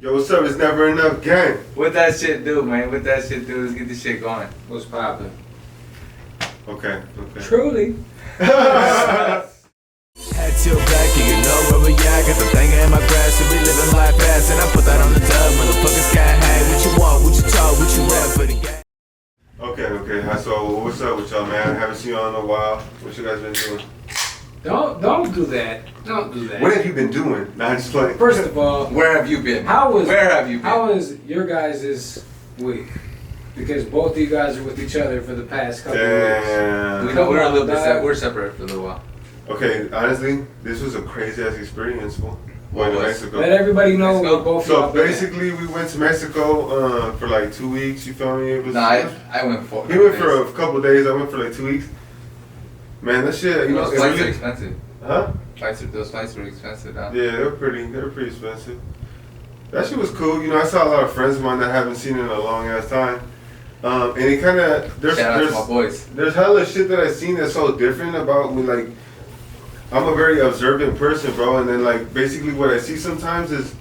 Yo, what's up? It's Never Enough Game. What that shit do, man? What that shit do is get this shit going. What's poppin'? Okay. Truly. Had till back, and you know where we at. Got the thing in my grass, and we living life fast. And I put that on the dub, motherfuckers can't hang. What you want, what you talk, what you rap for the game. Okay. So, what's up with y'all, man? Haven't seen y'all in a while. What you guys been doing? Don't do that. Don't do that. What have you been doing? Nah, just playing. First of all, Where have you been? Where have you been? How was your guys' week? Because both of you guys are with each other for the past couple of weeks. We're a little bit we're separate for a little while. Okay, honestly, this was a crazy ass experience, fool. Going to Mexico. Let everybody know where both of So y'all been basically, we went to Mexico for like 2 weeks. You feel me? It was. I went for. He went for a couple of days. I went for like 2 weeks. Man, that shit. You know, those flights are expensive. Huh? Those flights were expensive, huh? Yeah, they were pretty expensive. That shit was cool. You know, I saw a lot of friends of mine that I haven't seen in a long ass time. And it kind of shout out to my boys. There's hella shit that I've seen that's so different about me. Like, I'm a very observant person, bro. And then like basically what I see sometimes is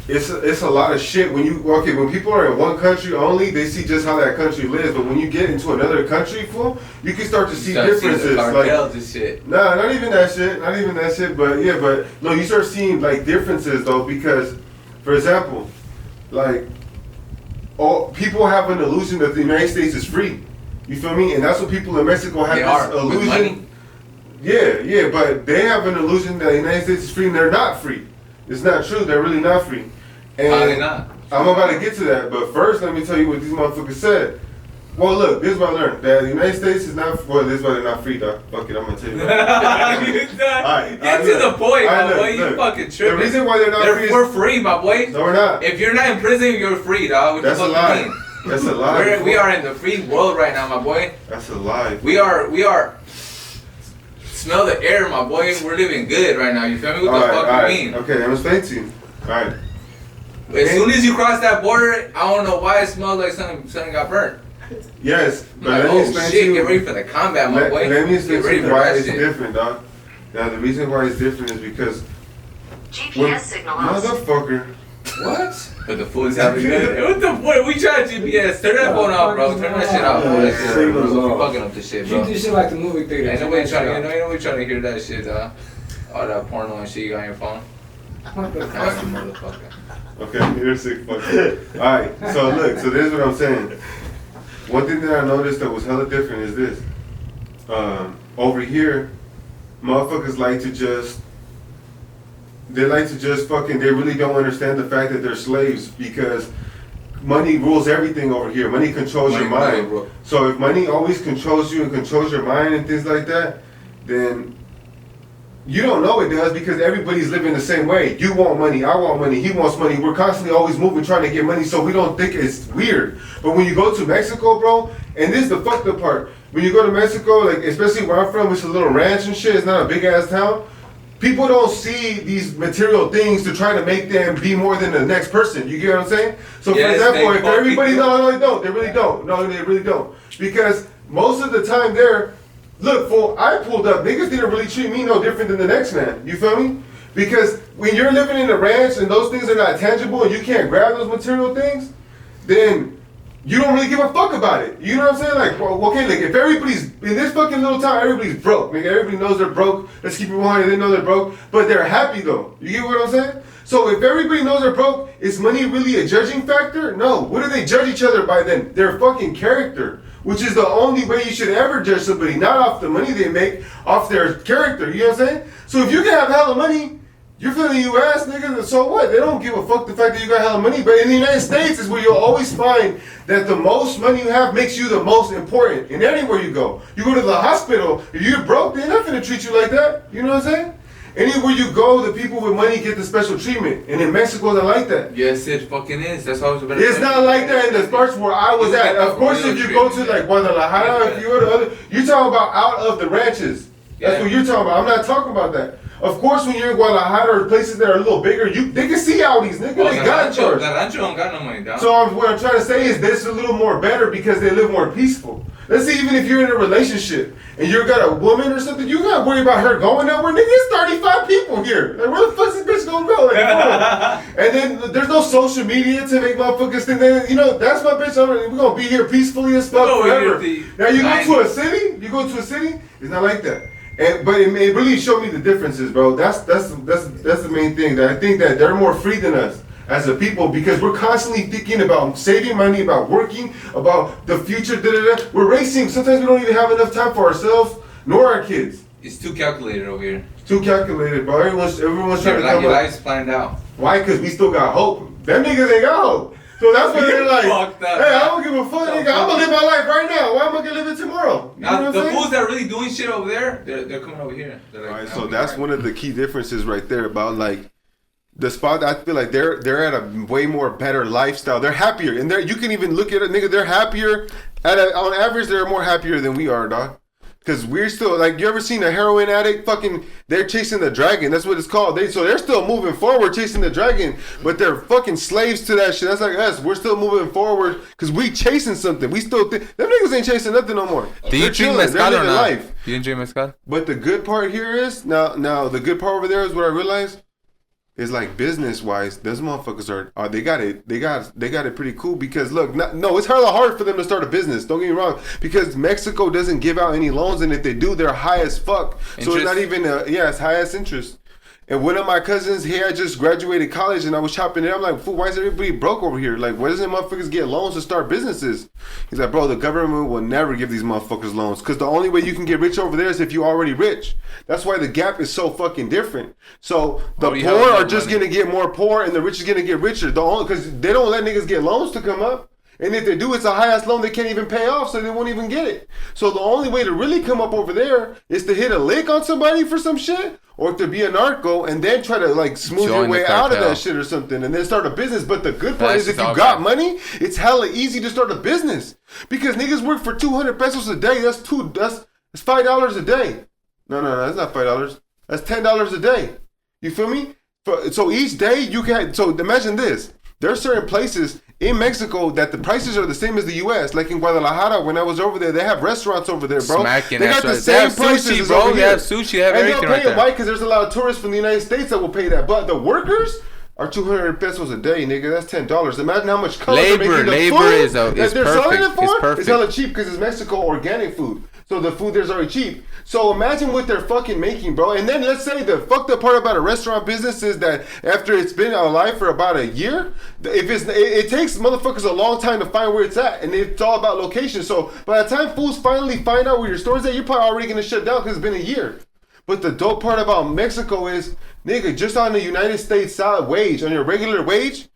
it's a lot of shit. When people are in one country only, they see just how that country lives. But when you get into another country, fool, you can start to see differences. Like shit. Nah, not even that shit. But yeah, no, you start seeing like differences though, because, for example, like, people have an illusion that the United States is free. You feel me? And that's what people in Mexico have this illusion. With money? Yeah, but they have an illusion that the United States is free and they're not free. It's not true. They're really not free. And how are they not? I'm about to get to that, but first let me tell you what these motherfuckers said. Well, look, this is what I learned. That the United States is not. Well, this is why they're not free, dog. Fuck it, I'm gonna tell you that. Get to the point, my boy. You fucking tripping. The reason why they're not free. We're free, my boy. No, we're not. If you're not in prison, you're free, dog. What That's a lie. That's a lie. We are in the free world right now, my boy. That's a lie. We are. Smell the air, my boy. We're living good right now. You feel me? What the fuck you mean? Okay, I'm gonna explain to you. Alright. As soon as you cross that border, I don't know why it smells like something got burnt. Yes, but like, let me explain to you. Get ready for the combat, my boy. Let me explain to you why it's different, dog. Now, the reason why it's different is because GPS signal lost. Motherfucker. What? But the food's having good. What the fuck? We tried GPS. Turn that phone off, bro. Turn that shit off. You're fucking up this shit, bro. Keep this shit like the movie theater. Ain't nobody trying to hear that shit, dog. All that porno and shit you got on your phone. Motherfucker. Okay, you're sick fucker. Alright, so look, so this is what I'm saying. One thing that I noticed that was hella different is this. Over here, motherfuckers they really don't understand the fact that they're slaves because money rules everything over here. Money controls your mind. So if money always controls you and controls your mind and things like that, then you don't know it does because everybody's living the same way. You want money, I want money, he wants money. We're constantly always moving, trying to get money, so we don't think it's weird. But when you go to Mexico, bro, and this is the fucked up part. When you go to Mexico, like especially where I'm from, it's a little ranch and shit. It's not a big ass town. People don't see these material things to try to make them be more than the next person. You get what I'm saying? So yes, for example, if everybody, no, they don't. They really don't. No, they really don't. Because most of the time there, look, fool, I pulled up. Niggas didn't really treat me no different than the next man. You feel me? Because when you're living in a ranch and those things are not tangible and you can't grab those material things, then you don't really give a fuck about it. You know what I'm saying? Like, well, okay, like if everybody's in this fucking little town, everybody's broke. Nigga, everybody knows they're broke. Let's keep it 100. They know they're broke, but they're happy though. You get what I'm saying? So if everybody knows they're broke, is money really a judging factor? No. What do they judge each other by then? Their fucking character. Which is the only way you should ever judge somebody, not off the money they make, off their character, you know what I'm saying? So if you can have hella money, you're from the US, nigga, so what? They don't give a fuck the fact that you got hella money, but in the United States is where you'll always find that the most money you have makes you the most important in anywhere you go. You go to the hospital, if you're broke, they're not gonna treat you like that, you know what I'm saying? Anywhere you go, the people with money get the special treatment. And in Mexico, they're like that. Yes, it fucking is. That's always been. It's not like that in the parts where I was at. Of course, if you go to like Guadalajara, if you go to other, you're talking about out of the ranches. That's what you're talking about. I'm not talking about that. Of course, when you're in Guadalajara or places that are a little bigger, they can see Audis, nigga. They got yours. Rancho don't got no money, dog. So what I'm trying to say is this is a little more better because they live more peaceful. Let's say even if you're in a relationship and you got a woman or something, you gotta worry about her going nowhere. Nigga, it's 35 people here. Like, where the fuck's this bitch gonna go? Like, and then there's no social media to make motherfuckers think that, you know, that's my bitch. We're gonna be here peacefully as fuck forever. Now you go to a city, it's not like that. But it really showed me the differences, bro. That's the main thing. That I think that they're more free than us as a people because we're constantly thinking about saving money, about working, about the future. We're racing. Sometimes we don't even have enough time for ourselves nor our kids. It's too calculated over here. It's too calculated, bro. Everyone's trying to come your up. life's planned out. Why? Because we still got hope. Them niggas ain't got hope. So that's why they're like, Fucked up, hey, I don't give a fuck, nigga. I'm gonna live my life right now. Why am I gonna live it tomorrow? You know Now, what the I'm saying? fools that are really doing shit over there, they're coming over here. They're like, All right, so that's one of the key differences right there about like the spot. I feel like they're at a way more better lifestyle. They're happier, and you can even look at it, nigga. They're happier. On average, they're more happier than we are, dog. Cause we're still like, you ever seen a heroin addict? Fucking, they're chasing the dragon. That's what it's called. They're still moving forward, chasing the dragon, but they're fucking slaves to that shit. That's like us. We're still moving forward because we chasing something. We still think them niggas ain't chasing nothing no more. Do you drink mezcal or not? Life. You didn't drink mezcal? But the good part here is now the good part over there is what I realized is like business wise, those motherfuckers are they got it pretty cool because look, it's hella hard for them to start a business. Don't get me wrong, because Mexico doesn't give out any loans, and if they do, they're high as fuck. Interest? So it's not even it's high as interest. And one of my cousins, he had just graduated college, and I was chopping it. I'm like, fool, why is everybody broke over here? Like, why doesn't motherfuckers get loans to start businesses? He's like, bro, the government will never give these motherfuckers loans because the only way you can get rich over there is if you're already rich. That's why the gap is so fucking different. So the poor are just gonna get more poor, and the rich is gonna get richer. Because they don't let niggas get loans to come up. And if they do, it's a high-ass loan they can't even pay off, so they won't even get it. So the only way to really come up over there is to hit a lick on somebody for some shit, or to be a narco and then try to like smooth your way out of that shit or something, and then start a business. But the good part is if you got money, it's hella easy to start a business because niggas work for 200 pesos a day. That's $5 a day. No, that's not $5. That's $10 a day. You feel me? So each day you can. So imagine this. There are certain places in Mexico that the prices are the same as the U.S. Like in Guadalajara, when I was over there, they have restaurants over there, bro. Smacking they got the same prices as over here. They have sushi, they have everything right there. Why? Because there's a lot of tourists from the United States that will pay that. But the workers are 200 pesos a day, nigga. That's $10. Imagine how much color they're making the food that they're selling it for. It's hella cheap because it's Mexico organic food. So the food there's already cheap. So imagine what they're fucking making, bro. And then let's say the fucked up part about a restaurant business is that after it's been alive for about a year, it takes motherfuckers a long time to find where it's at, and it's all about location. So by the time fools finally find out where your store's at, you're probably already gonna shut down because it's been a year. But the dope part about Mexico is, nigga, just on the United States solid wage, on your regular wage,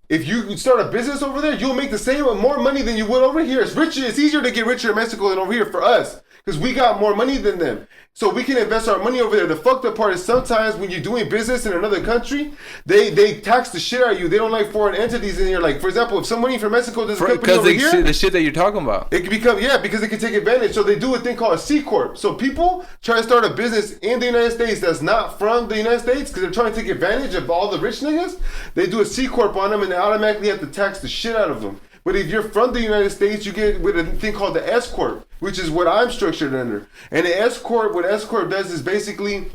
if you start a business over there, you'll make the same or more money than you would over here. It's easier to get richer in Mexico than over here for us. Because we got more money than them. So we can invest our money over there. The fucked up part is sometimes when you're doing business in another country, they tax the shit out of you. They don't like foreign entities in here. Like, for example, if somebody from Mexico does a company over here, the shit that you're talking about. It can become, because they can take advantage. So they do a thing called a C Corp. So people try to start a business in the United States that's not from the United States because they're trying to take advantage of all the rich niggas. They do a C Corp on them and they automatically have to tax the shit out of them. But if you're from the United States, you get with a thing called the S Corp, which is what I'm structured under. And the S Corp, what S Corp does is basically,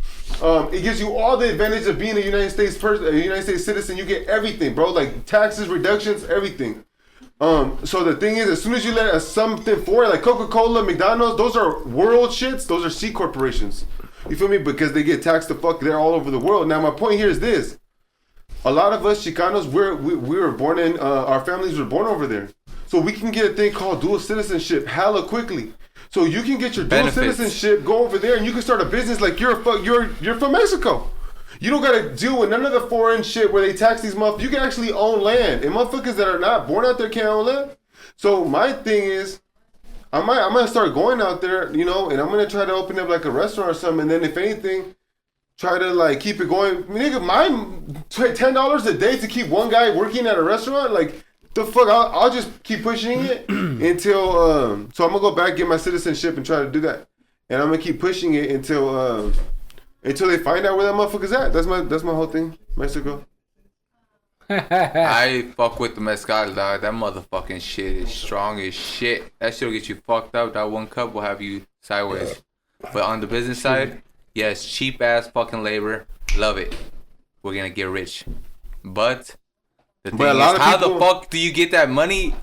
it gives you all the advantage of being a United States citizen. You get everything, bro, like taxes, reductions, everything. So the thing is, as soon as you let something foreign, like Coca-Cola, McDonald's, those are world shits. Those are C corporations. You feel me? Because they get taxed the fuck. They're all over the world. Now my point here is this. A lot of us Chicanos, we were born in, our families were born over there. So we can get a thing called dual citizenship hella quickly. So you can get your dual citizenship, go over there, and you can start a business like you're from Mexico. You don't gotta deal with none of the foreign shit where they tax these motherfuckers. You can actually own land. And motherfuckers that are not born out there can't own land. So my thing is, I'm gonna start going out there, and I'm gonna try to open up like a restaurant or something, and then if anything, try to like keep it going. Nigga, mine $10 a day to keep one guy working at a restaurant. Like the fuck, I'll just keep pushing it until. So I'm gonna go back, get my citizenship, and try to do that. And I'm gonna keep pushing it until they find out where that motherfucker's at. That's my whole thing, Mexico. I fuck with the mezcal, dog. That motherfucking shit is strong as shit. That shit'll get you fucked up. That one cup will have you sideways. But on the business side, yes, cheap ass fucking labor. Love it. We're gonna get rich. But the thing is, how the fuck do you get that money?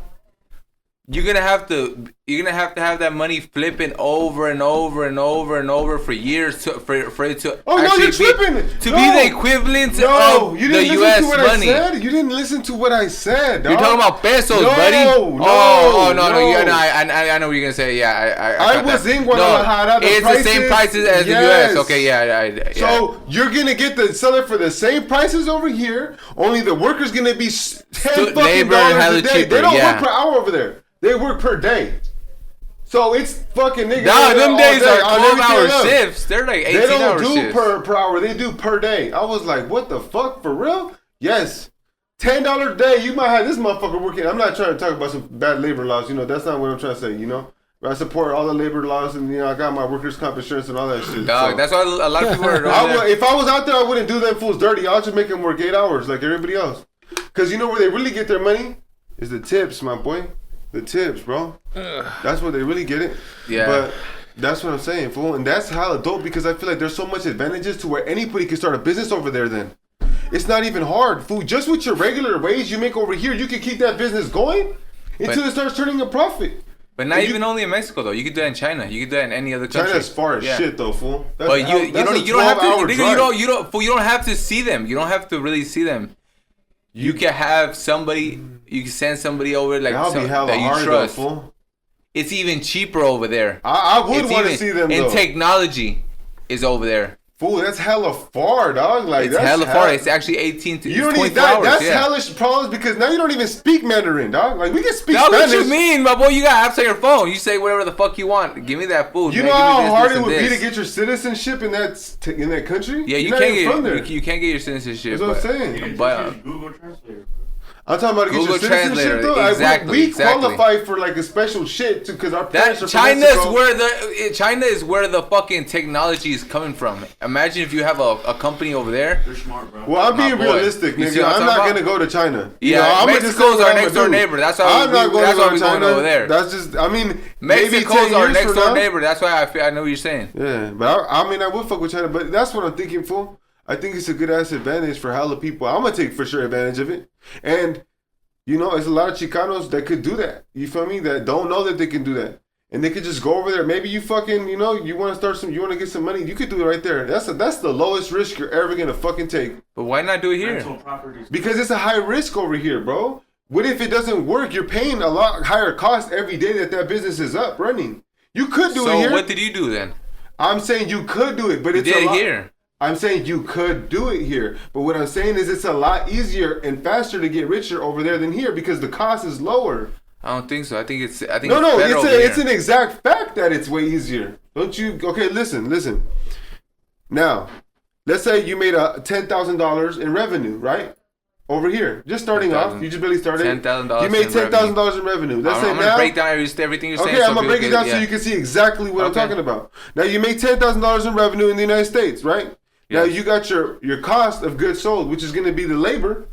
You're gonna have to have that money flipping over and over and over and over for years for it to be the equivalent of the U.S. money. You didn't listen to what I said. Dog. You're talking about pesos, buddy. No. I know what you're gonna say. Yeah, I was in Guadalajara. It's the same prices as the U.S. Okay, yeah. So you're gonna get the seller for the same prices over here. Only the worker's gonna be $10 fucking a day. They don't work per hour over there. They work per day. So it's fucking niggas. Nah, them days are 12-hour shifts. They're like 18-hour shifts. They don't do per hour. They do per day. I was like, what the fuck? For real? Yes. $10 a day. You might have this motherfucker working. I'm not trying to talk about some bad labor laws. That's not what I'm trying to say, I support all the labor laws and, I got my workers' comp insurance and all that shit. Dog, so. That's why a lot of people are if I was out there, I wouldn't do them fools dirty. I'll just make them work 8 hours like everybody else. Because where they really get their money is the tips, my boy. The tips, bro. That's where they really get it. Yeah. But that's what I'm saying, fool. And that's hella dope because I feel like there's so much advantages to where anybody can start a business over there then. It's not even hard, fool. Just with your regular wage you make over here, you can keep that business going until it starts turning a profit. But not even only in Mexico though. You could do that in China. You could do that in any other country. China's far as shit though, fool. But you don't have to. You don't have to see them. You don't have to really see them. You can have somebody. You can send somebody over that you trust. Though, it's even cheaper over there. I would want to see them though. And technology is over there. Fool, that's hella far, dog. Like it's hella far. It's actually 18 to 24 hours. That's hellish problems because now you don't even speak Mandarin, dog. Like we can speak Spanish. What you mean, my boy? You got apps on your phone. You say whatever the fuck you want. Give me that food. You know how hard it would be to get your citizenship in that country? Yeah, you can't get your citizenship. That's what I'm saying. But Google Translator. I'm talking about Google citizenship though. Exactly. We qualify for like a special shit because our parents are from China is where the fucking technology is coming from. Imagine if you have a company over there. They're smart, bro. Well, I'm being realistic, nigga. I'm not gonna go to China. Yeah, Mexico's our next door neighbor. That's why we're going over there. That's just. I mean, Mexico's our next door neighbor. That's why I know what you're saying. Yeah, but I mean, I would fuck with China, but that's what I'm thinking, fool. I think it's a good ass advantage for hella people. I'm gonna take for sure advantage of it. And it's a lot of Chicanos that could do that. You feel me? That don't know that they can do that. And they could just go over there. Maybe you fucking, you want to get some money. You could do it right there. That's the lowest risk you're ever gonna fucking take. But why not do it here? Because it's a high risk over here, bro. What if it doesn't work? You're paying a lot higher cost every day that business is up running. You could do it here. So what did you do then? I'm saying you could do it, but it's a lot. Here. I'm saying you could do it here, but what I'm saying is it's a lot easier and faster to get richer over there than here because the cost is lower. I don't think so. I think it's better it's an exact fact that it's way easier. Don't you? Okay, listen. Now, let's say you made $10,000 in revenue, right? Over here, just starting off, you just barely started. $10,000. You made $10,000 in revenue. Let's say I'm gonna break down everything you're saying. Okay, I'm gonna break it down so you can see exactly what I'm talking about. Now you make $10,000 in revenue in the United States, right? Now you got your cost of goods sold, which is going to be the labor,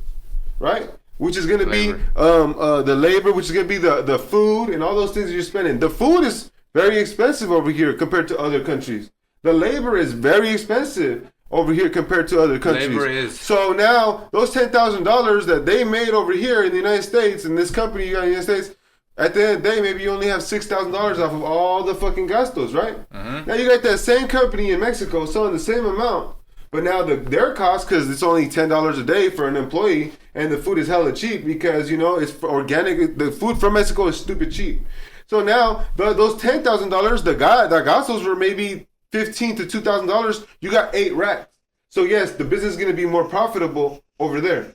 right? Which is going to be the labor, which is going to be the food and all those things that you're spending. The food is very expensive over here compared to other countries. The labor is very expensive over here compared to other countries. Labor is. So now those $10,000 that they made over here in the United States, and this company you got in the United States, at the end of the day, maybe you only have $6,000 off of all the fucking gastos, right? Mm-hmm. Now you got that same company in Mexico selling the same amount. But now their cost, because it's only $10 a day for an employee, and the food is hella cheap because, it's organic. The food from Mexico is stupid cheap. So now those $10,000, the gastos were maybe $1,500 to $2,000. You got 8 racks. So yes, the business is going to be more profitable over there.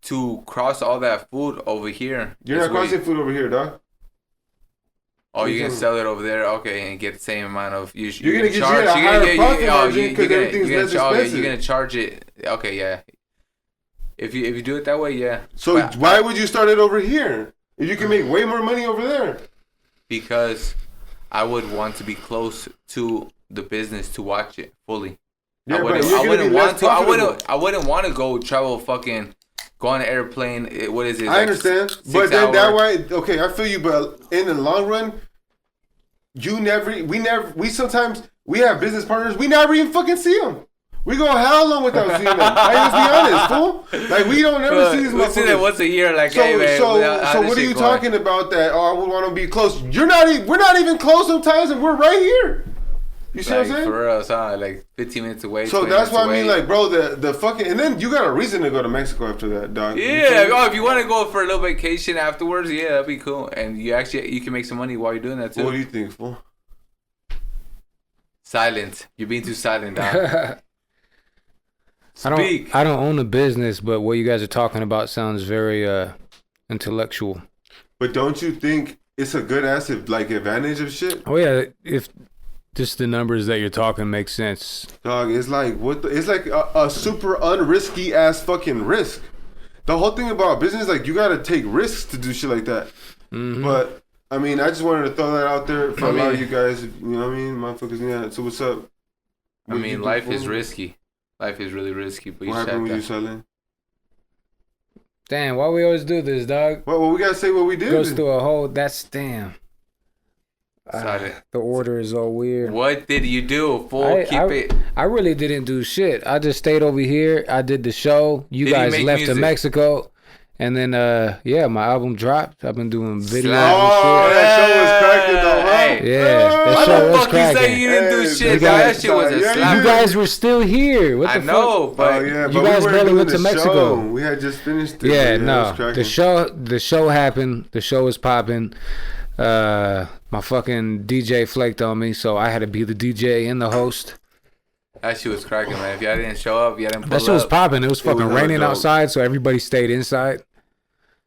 To cross all that food over here. You're not crossing food over here, dog. Oh, you're gonna sell it over there, okay, and get the same amount of. You're gonna get a higher profit margin because everything's less expensive. You're gonna charge it, okay, yeah. If you do it that way, yeah. So why would you start it over here if you can make way more money over there? Because I would want to be close to the business to watch it fully. Yeah, I but wouldn't, you're I gonna wouldn't be want less to. profitable. I wouldn't want to go travel fucking. Go on an airplane. What is it? I understand, but then that way, okay, I feel you. But in the long run, we sometimes we have business partners. We never even fucking see them. We go how long without seeing them? I just be honest, fool. Like we don't ever see these We see them motherfuckers. once a year. Like, So, hey man, so how this what are shit you going? talking about? That I would want to be close. We're not even close sometimes, and we're right here. You see Like, what I'm saying? for real, huh? Like 15 minutes away. So 20 that's minutes what I away. mean, like, bro, the fucking, and then you got a reason to go to Mexico after that, dog. You Yeah, feel me? oh, if you want to go for a little vacation afterwards, yeah, that'd be cool. And you can make some money while you're doing that too. What do you think, fool? Silent. You're being too silent, dog. Speak. I don't own a business, but what you guys are talking about sounds very intellectual. But don't you think it's a good asset, like advantage of shit, Oh yeah, if just the numbers that you're talking make sense. dog? It's like it's like a super unrisky ass fucking risk. The whole thing about business, like you gotta take risks to do shit like that. Mm-hmm. But I mean, I just wanted to throw that out there for I a lot of mean- you guys. You know what I mean, motherfuckers? Yeah. So what's up? I What you mean, do, life fool? is risky. Life is really risky, but you What should happened when you have selling? Damn, why we always do this, dog? Well, we gotta say what we did. Goes through a whole. That's damn. Silent. The order is all weird. What did you do? Fool, keep it. I really didn't do shit. I just stayed over here. I did the show. You Did he guys make left to music? Mexico. And then, yeah, my album dropped. I've been doing videos Oh, and that show was cracking though, huh? Hey. shit. Yeah, that Why show the was fuck you say cracking. you didn't do Hey, shit? you Dog? That guys- shit was a yeah, slap. You guys were still here. What I the know, fuck? but Oh yeah, You but guys we weren't barely doing went the to Mexico. show. We had just finished it. Yeah, but it no. was cracking. The show happened. The show was popping. My fucking DJ flaked on me, so I had to be the DJ and the host. that shit was cracking, man. If y'all didn't show up, y'all didn't pull That shit was up. popping. It was fucking hella raining dope. outside, so everybody stayed inside.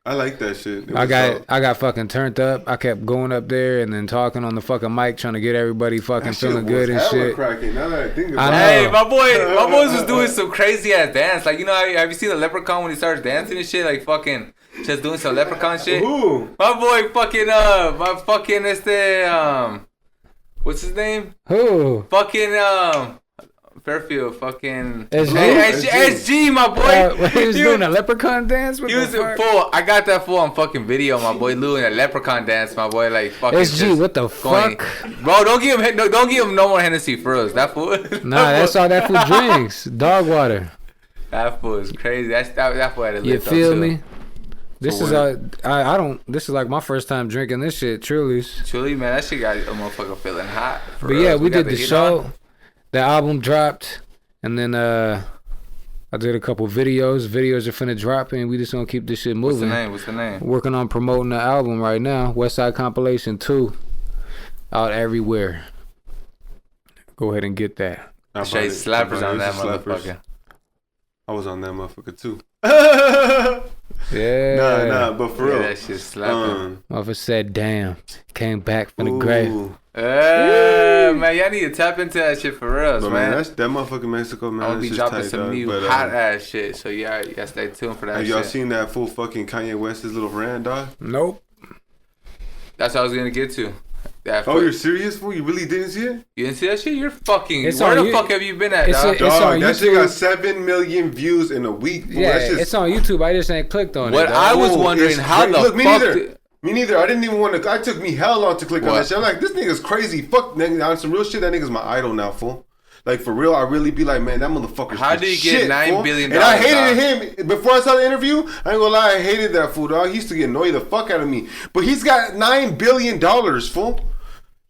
I like that shit. It I was dope. got fucking turned up. I kept going up there and then talking on the fucking mic, trying to get everybody fucking That shit feeling was good and hella shit. cracking. Now that I think I about know. it. Hey, my boys was doing some crazy ass dance. Like, you know, have you seen the leprechaun when he starts dancing and shit? Like, fucking, just doing some leprechaun shit. Who? My boy, fucking, what's his name? Who? Fucking, Fairfield, fucking. SG? SG, my boy. He was He doing a leprechaun dance. What He the was fuck? full. I got that full on fucking video, my boy Lou, in a leprechaun dance, my boy. Like fucking. SG, just what the going- fuck? Bro, don't give him no more Hennessy for us. That fool. Nah, that's all that fool drinks. Dog water. That fool is crazy. That fool had a You lift up, feel too. me? This So is I don't. This is like my first time drinking this shit. Truly's. Truly, man, that shit got a motherfucker feeling hot. for But yeah, us. we got did the heat show. on. The album dropped, and then I did a couple videos. Videos are finna drop, and we just gonna keep this shit What's the moving. name? What's the name? Working on promoting the album right now. Westside Compilation 2, out everywhere. Go ahead and get that. I bought Straight it. slappers I on bought that it. Slappers. motherfucker. I was on that motherfucker too. Yeah. Nah, but for Yeah, real. that shit slapping. Motherfucker said, "Damn, came back from the grave." Ooh. Man, y'all need to tap into that shit for real, But man. man, that motherfucking Mexico, man. I'm gonna be that's just dropping tight, some dog. new But, hot ass shit, so yeah, you gotta stay tuned for that have shit. y'all seen that full fucking Kanye West's little rant, dog? Nope. That's what I was gonna get to. That Oh, foot- you're serious, fool? You really didn't see it? You didn't see that shit? You're fucking. It's Where on the you- fuck have you been at, it's dog? a- It's on Dog, that shit YouTube. got 7 million views in a week. Fool. Yeah, That's just, it's on YouTube. I just ain't clicked on What it. I dog. was Fool, wondering it's how cra- the Look, me fuck. neither. Me neither. I didn't even want to. I took me hell long to click on What? that shit. I'm like, this nigga's crazy. Fuck, nigga. On some real shit, that nigga's my idol now, fool. Like, for real, I really be like, man, that motherfucker's How the did he get shit, $9 fool. billion, And I dog? hated him. Before I saw the interview, I ain't gonna lie, I hated that fool, dog. He used to get annoyed the fuck out of me. But he's got $9 billion, fool.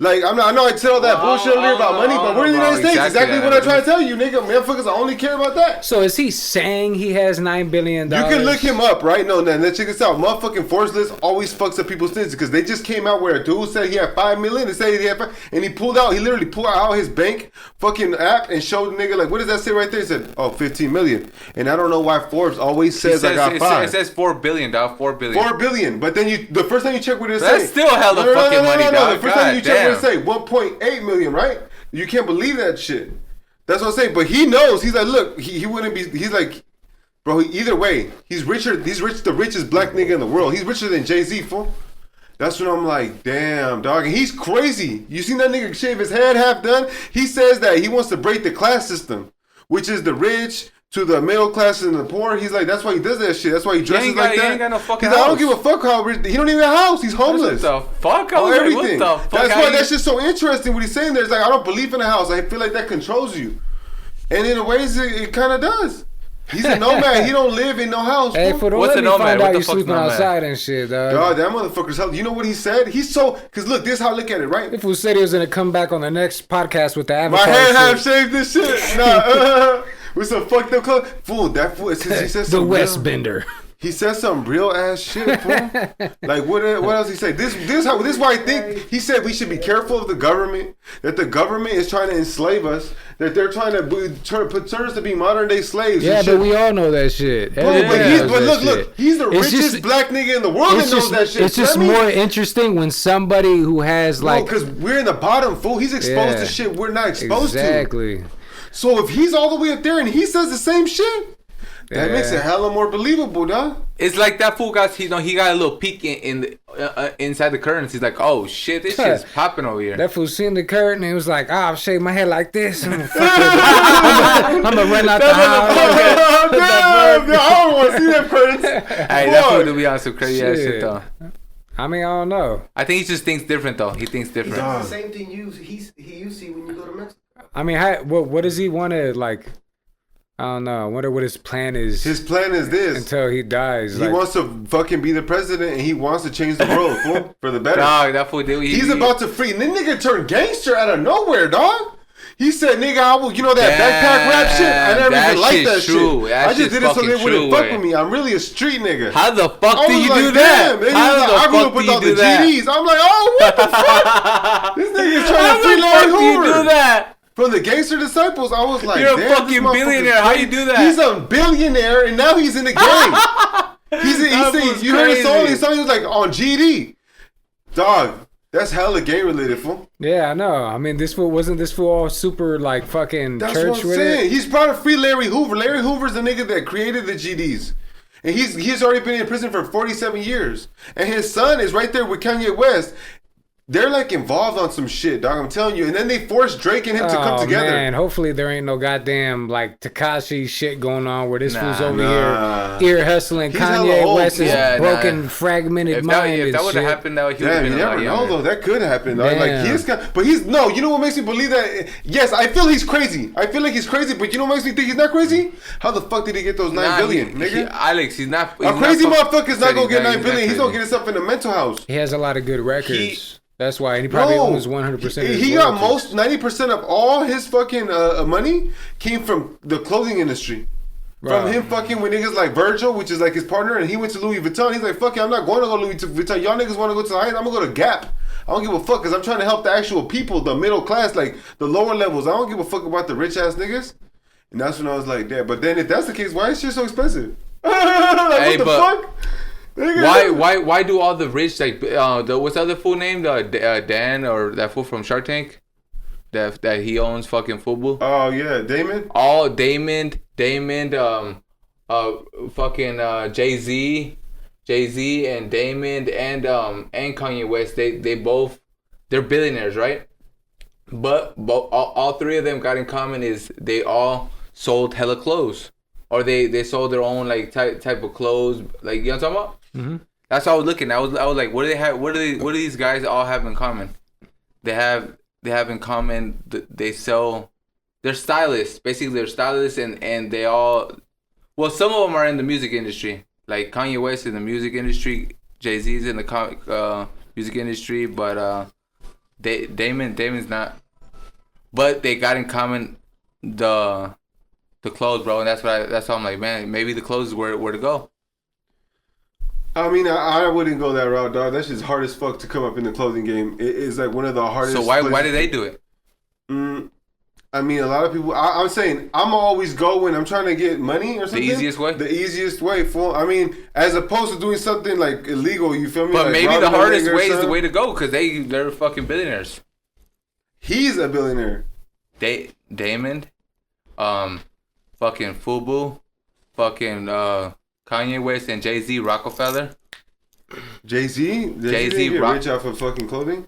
Like, I know I said all that bullshit earlier about money, but we're in the United States. Exactly what I try to tell you, nigga. Motherfuckers, I only care about that. So is he saying he has $9 billion? You can look him up, right? No, let's check this out. Motherfucking Forbes list always fucks up people's things because they just came out where a dude said he had 5 million. They said he had 5, and he literally pulled out his bank fucking app and showed the nigga, like, what does that say right there? He said, oh, 15 million. And I don't know why Forbes always says I got 5. It says 4 billion, dog. 4 billion. 4 billion. But then the first time you check what it That's say. still hella fucking money, dog. The first time you check what it Goddamn. say, 1.8 million, right? You can't believe that shit. That's what I'm saying. But he knows. He's like, look, he wouldn't be. He's like, bro. Either way, he's richer. He's the richest black nigga in the world. He's richer than Jay-Z, fool. That's when I'm like, damn, dog. And he's crazy. You seen that nigga shave his head half done? He says that he wants to break the class system. which is the rich to the middle class and the poor. He's like, that's why he does that shit. That's why he dresses like that. He ain't got no fucking He's like, I don't house. give a fuck how rich. He don't even have a house. He's homeless. What the fuck? I Oh, was like, everything. what the fuck? That's How why you- that's just so interesting. What he's saying there is like, I don't believe in a house. I feel like that controls you, and in a ways, it kind of does. He's a nomad. He don't live in no house. Hey, fool. for don't What's let a me nomad? find What out the you fuck's sleeping nomad? outside and shit, dog. God, that motherfucker's hell. You know what he said? He's so, because look, this is how I look at it, right? If we said he was gonna come back on the next podcast with the My avatar hand half shit, shaved this shit. Nah, with some fucked up clothes. Fool, that fool, he says the some West real, Bender. he says some real ass shit, fool. Like, what else he say? This is why I think he said we should be careful of the government, that the government is trying to enslave us, that they're trying to turn us to be modern day slaves. Yeah, and but shit. we all know that shit. Bro, Everybody knows but that look, shit. he's the It's richest just- black nigga in the world that knows that shit. It's just more interesting when somebody who has like because we're in the bottom, fool. He's exposed Yeah. to shit we're not exposed to. exactly. So if he's all the way up there and he says the same shit, that makes it hella more believable, dog. It's like that fool got, he got a little peek in the, inside the curtains. He's like, oh shit, this shit's popping over here. That fool seen the curtain and he was like, I'll shave my head like this. I'm gonna run out the house. Damn, I don't want to see them curtains. Hey, that fool to be on some crazy ass shit Shit. though. I mean, I don't know. I think he just thinks different though. He thinks different. Dog. It's the same thing you see when you go to Mexico. I mean, what does he want to like? I don't know. I wonder what his plan is His plan is this. until he dies. He Like, wants to fucking be the president and he wants to change the world, fool, for the better. Dog, that fool did. He's about to free. And then nigga turned gangster out of nowhere, dog. He said, nigga, I will, you know that backpack rap shit? I never that even liked shit's that true. shit. That I just shit's did it so they fucking wouldn't true, fuck eh. with me. I'm really a street nigga. How the fuck I do was you like, do that? damn. And he How was like, the I grew fuck up do with you all do the that? GDs. I'm like, oh, what the fuck? This nigga is trying How to free the Larry fuck do you Hoover. do that? From the Gangster Disciples, I was like, You're a damn, this fucking motherfucker's billionaire. How crazy. you do that? He's a billionaire, and now he's in the game. That was You heard his song? crazy. His song, he was like, on GD. Dog, that's hella game related, fool. yeah, I know. I mean, this fool wasn't this fool all super like fucking That's church what I'm with saying. it. He's brought to free Larry Hoover. Larry Hoover's the nigga that created the GDs. And he's already been in prison for 47 years. And his son is right there with Kanye West. They're like involved on some shit, dog. I'm telling you. And then they forced Drake and him to come together. Man, hopefully there ain't no goddamn like Tekashi shit going on where this fool's over nah. here ear hustling. He's hella Kanye old, West is yeah, broken, nah. fragmented If mind that and would have shit. happened, that he would have Damn, been you a lot never know younger. though. That could happen. Dog. Like Damn. he's but he's no. You know what makes me believe that? Yes, I feel he's crazy. I feel like he's crazy. But you know what makes me think he's not crazy? How the fuck did he get those 9 billion, nigga? Alex, he's not. A crazy motherfucker's not gonna get 9 he's billion. He's not gonna get himself in a mental house. He has a lot of good records. That's why, and he probably owns 100%. He got 90% of all his fucking money came from the clothing industry. From Right. him fucking with niggas like Virgil, which is like his partner, and he went to Louis Vuitton. He's like, fuck it, I'm not going to go Louis Vuitton. Y'all niggas want to go to the highest? I'm gonna go to Gap. I don't give a fuck because I'm trying to help the actual people, the middle class, like the lower levels. I don't give a fuck about the rich ass niggas. And that's when I was like, damn. But then if that's the case, why is shit so expensive? Like, Hey, what the but- fuck? Nigga. Why do all the rich like what's the other fool name, Dan or that fool from Shark Tank that he owns fucking football? Oh yeah, Damon. All Damon, fucking Jay-Z and Damon and Kanye West, they're billionaires, right? But all three of them got in common is they all sold hella clothes, or they sold their own like type of clothes, like, you know what I'm talking about? Mm-hmm. That's what I was looking. I was like, what do they have? What do these guys all have in common? They have in common. They sell. They're stylists. Basically, they're stylists, and they all. Well, some of them are in the music industry. Like Kanye West in the music industry. Jay-Z's in the music industry, but Damon's not. But they got in common the clothes, bro, and that's why I'm like, man, maybe the clothes is where to go. I mean, I wouldn't go that route, dog. That's just hard as fuck to come up in the clothing game. It's like one of the hardest. So why places. did they do it? I mean, a lot of people. I'm saying I'm always go when I'm trying to get money or something. easiest way? The easiest way, fool. I mean, as opposed to doing something like illegal. You feel me? But like maybe the robbing a hardest nigga or way is the something. way to go because they're fucking billionaires. He's a billionaire. Damon, fucking Fubu, fucking Kanye West and Jay-Z Rockefeller. Jay-Z Jay-Z get rock- rich off of fucking clothing.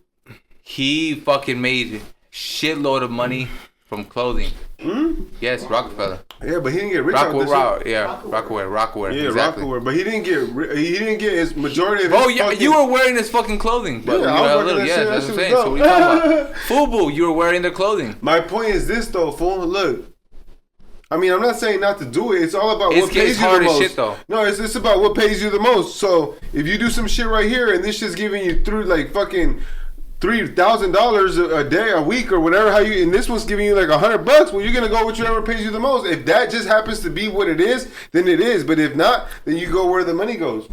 He fucking made shitload of money from clothing. Yes, Rockefeller. Yeah, but he didn't get rich out this shit. Rockaware. Yeah, exactly. Rockaware. But he didn't get his majority of his Bro, you were wearing his fucking clothing. But Yeah, you I was were rocking that shit. that's That what I'm shit saying. was So what are you talking dope. about? Fubu, you were wearing their clothing. My point is this though, fool. Look, I mean, I'm not saying not to do it. It's all about It's what pays you hard the as most. shit, though. No, it's about what pays you the most. So if you do some shit right here and this shit's giving you through like fucking $3,000 a day, a week, or whatever, how you, and this one's giving you like $100, well, you're gonna go with whatever pays you the most. If that just happens to be what it is, then it is. But if not, then you go where the money goes.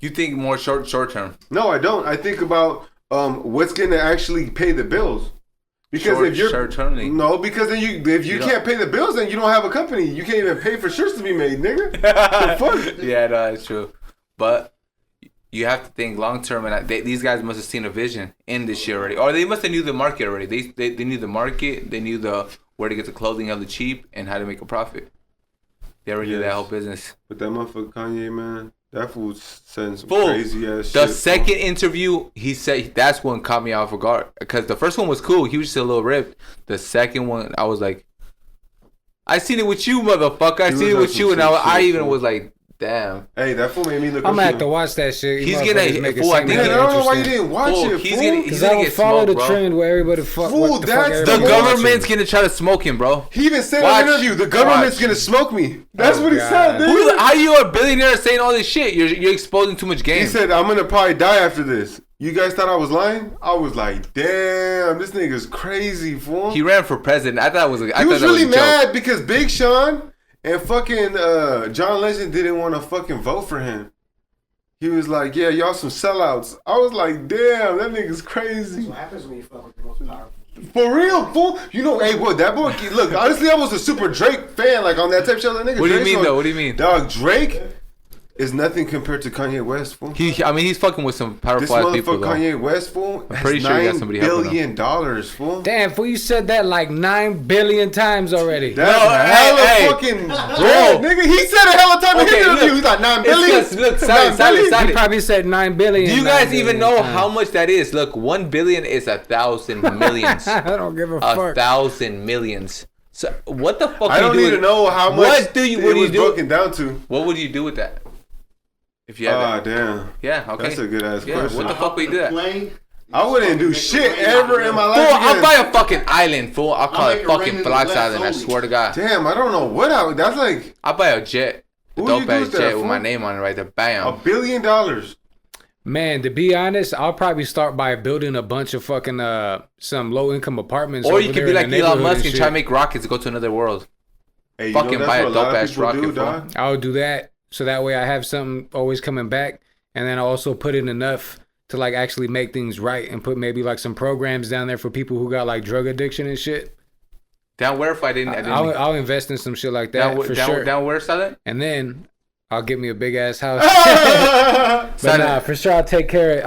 You think more short term. No, I don't. I think about what's gonna actually pay the bills. Because if you're short-termly. No, because then if you can't pay the bills, then you don't have a company. You can't even pay for shirts to be made, nigga. The fuck? Yeah, no, that's true. But you have to think long term, and these guys must have seen a vision in this shit already, or they must have knew the market already. They knew the market. They knew where to get the clothing hella cheap and how to make a profit. They already knew that whole business. But that motherfucker Kanye, man, that fool sends some crazy ass shit. The second interview, he said that's one caught me off guard because the first one was cool. He was just a little ripped. The second one, I was like, I seen it with you, motherfucker. I seen it with you, and I even was like, damn. Hey, that fool made me look. I'm gonna have to watch that shit. He's gonna make it fool, I seem think Man, really I don't know why you interesting. didn't watch it, He's fool. gonna Because I get would follow smoked, the bro. trend where everybody fuck. Fool, What the fuck that's everybody The government's watching. gonna try to smoke him, bro. He even said Watch. in an interview, the government's Watch. gonna smoke me. That's Oh, what he God. said, dude. How you a billionaire saying all this shit? You're exposing too much game. He said, I'm gonna probably die after this. You guys thought I was lying? I was like, damn, this nigga's crazy, fool. He ran for president. I thought it was. He was really mad because Big Sean and fucking John Legend didn't want to fucking vote for him. He was like, yeah, y'all some sellouts. I was like, damn, that nigga's crazy. That's what happens when you fuck with the most powerful. For real, fool. You know, hey, boy, that boy, look, honestly, I was a super Drake fan, like on that type of show. That nigga What do you Drake's mean on- though? What do you mean? Dog, Drake is nothing compared to Kanye West, fool. He's fucking with some This powerful ass people motherfucker though. Kanye West, fool, I'm has pretty sure he got $9 somebody helping billion, fool. Damn, fool, you said that like 9 billion times already. That's No, hella hey, fucking bread, nigga. He said a hella time in Okay, his interview. look. He's like 9 It's billion. just- look, 9 silent. billion. He probably said 9 billion. Do you 9 guys billion even know times. how much that is? Look, 1 billion is 1,000 millions. I don't give a fuck. 1,000 millions. So what the fuck? I don't do need to know how much What do you? What it do you was do? broken down to. What would you do with that? If you had Ah, that? damn. Yeah. Okay. That's a good ass Yeah. question. What the fuck would you do that? Plane, I wouldn't do shit ever in my Fool, life I'll again. buy a fucking island, fool. I'll call I'll it make it rain fucking in the Flux glass Island. I only. swear to God. Damn, I don't know what I would. That's like I'll buy a jet. A What would you dope do ass with that, jet with my fool? name on it right there. $1 Bam. billion. Man, to be honest, I'll probably start by building a bunch of fucking some low income apartments. Or you over could there be in like the Elon neighborhood Musk and try to shit. make rockets to go to another world. Hey, you Fucking know, buy that's a what lot of dope-ass people rocket, do, fool. dog. I'll do that so that way I have something always coming back, and then I'll also put in enough to like actually make things right and put maybe like some programs down there for people who got like drug addiction and shit. Down where if I didn't I'll invest in some shit like that for sure. down where, Silent? And then I'll get me a big ass house. But Silent. nah, for sure I'll take care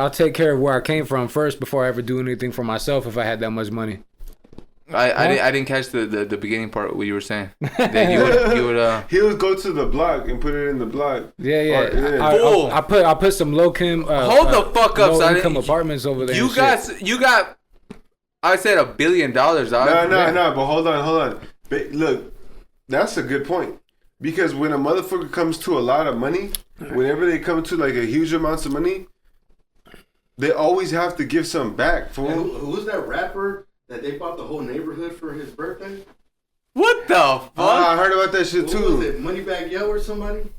of where I came from first before I ever do anything for myself if I had that much money. I didn't catch the beginning part what you were saying. That you would He would go to the block and put it in the block. Yeah. Fool. I'll put some low income Hold the fuck up, low Silent. income apartments over there. you and shit. got I said $1 billion, dog. No, but hold on. Look, that's a good point. Because when a motherfucker comes to a lot of money, whenever they come to like a huge amounts of money, they always have to give some back, Hey, fool. who's that rapper that they bought the whole neighborhood for his birthday? What the fuck? I heard about that shit What was too. it? Moneybag Yo or somebody?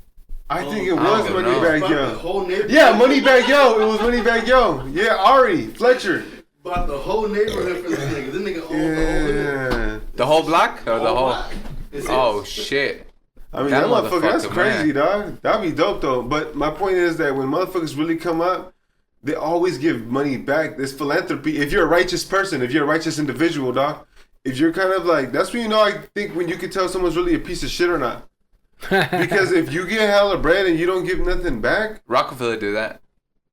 I think it I was don't know. Moneybag Bought the Yo. whole neighborhood. Yeah, Moneybag Yo. It was Moneybag Yo. Yeah, Ari Fletcher. Bought the whole neighborhood for this nigga. This nigga owned the whole Yeah. The whole block or the whole? block. It's Oh his. shit! I mean, That that motherfucker, that's motherfucker, crazy, man. dog. That'd be dope, though. But my point is that when motherfuckers really come up, they always give money back. This philanthropy. If you're a righteous person, if you're a righteous individual, dog, if you're kind of like, that's when you know, I think, when you can tell someone's really a piece of shit or not. Because if you get hella bread and you don't give nothing back, Rockefeller did that.